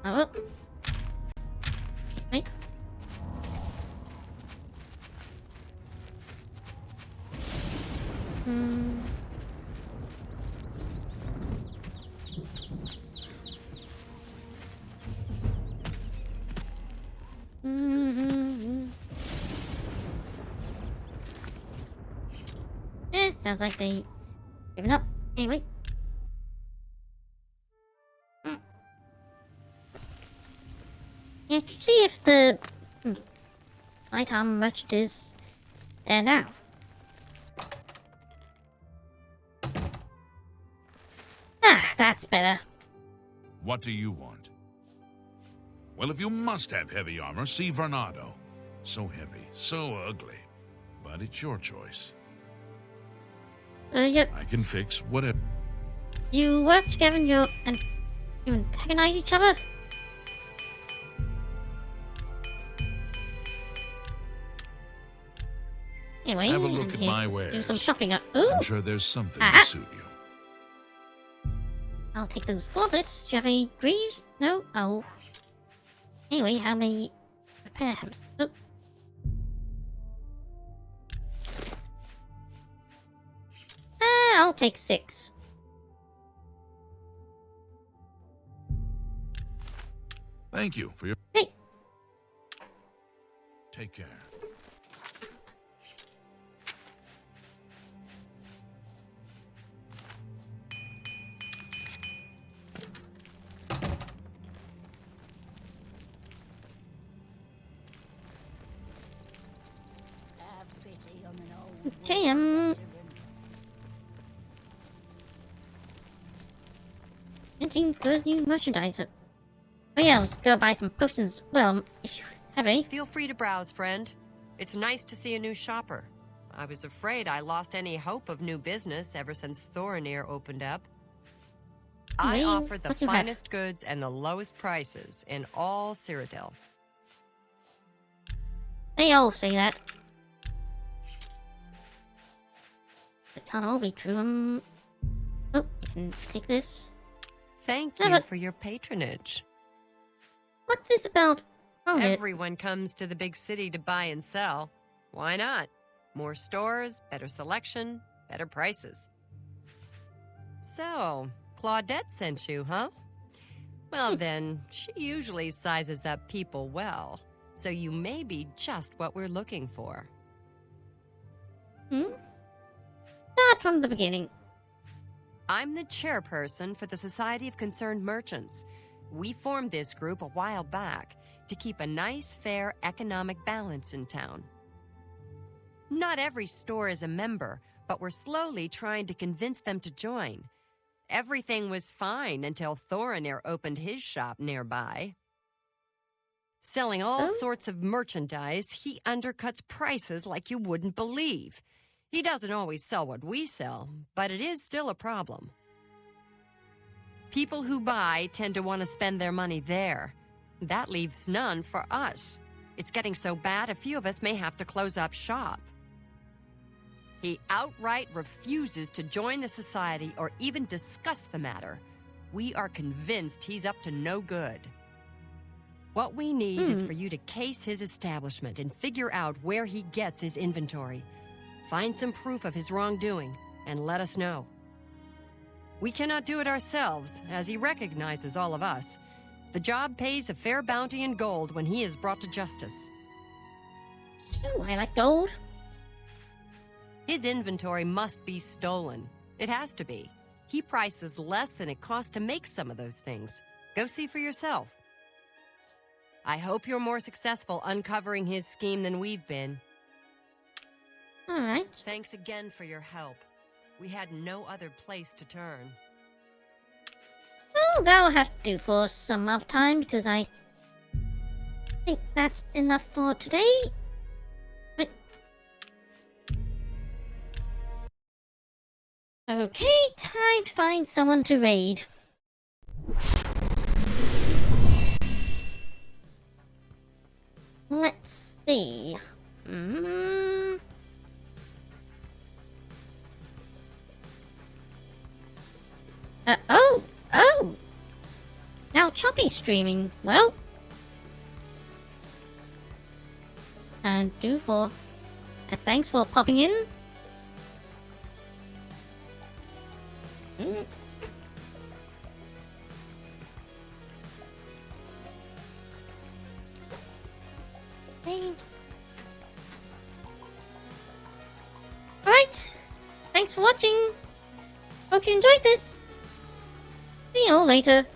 Oh. Right. Sounds like they given up. Anyway. Yeah, see if the nighttime merchant is there now. Ah, that's better. What do you want? Well, if you must have heavy armor, see Vernado. So heavy, so ugly. But it's your choice. Yep. I can fix whatever. You work together and you antagonize each other? Anyway, Have a look at here, my wares. do some shopping. Ooh, I'm sure there's something Ah. to suit you. I'll take those gauntlets. Do you have any greaves? No? Oh. Anyway, how many repair hammers? Oh. I'll take 6. Thank you for your... Hey. Take care. Okay, Hinting for new merchandise. Oh yeah, let's go buy some potions. Well, if you have any. Feel free to browse, friend. It's nice to see a new shopper. I was afraid I lost any hope of new business ever since Thorinir opened up. I Well, offer the what you have? finest goods and the lowest prices in all Cyrodiil. They all say that. It can't all be true. Oh, you can take this. Thank Yeah, you but- for your patronage. What's this about? Oh, it. Everyone comes to the big city to buy and sell. Why not? More stores, better selection, better prices. So, Claudette sent you, huh? Well then, she usually sizes up people well, so you may be just what we're looking for. Start from the beginning. I'm the chairperson for the Society of Concerned Merchants. We formed this group a while back to keep a nice, fair economic balance in town. Not every store is a member, but we're slowly trying to convince them to join. Everything was fine until Thorinir opened his shop nearby. Selling all sorts of merchandise, he undercuts prices like you wouldn't believe. He doesn't always sell what we sell, but it is still a problem. People who buy tend to want to spend their money there. That leaves none for us. It's getting so bad, a few of us may have to close up shop. He outright refuses to join the society or even discuss the matter. We are convinced he's up to no good. What we need is for you to case his establishment and figure out where he gets his inventory. Find some proof of his wrongdoing and let us know. We cannot do it ourselves, as he recognizes all of us. The job pays a fair bounty in gold when he is brought to justice. Oh, I like gold. His inventory must be stolen. It has to be. He prices less than it costs to make some of those things. Go see for yourself. I hope you're more successful uncovering his scheme than we've been. Alright. Thanks again for your help. We had no other place to turn. Well, that'll have to do for some other time, because I think that's enough for today. But... okay, time to find someone to raid. Let's see. Oh! Now Choppy's streaming. Well. And thanks for popping in. Alright. Thanks for watching. Hope you enjoyed this. See you all later.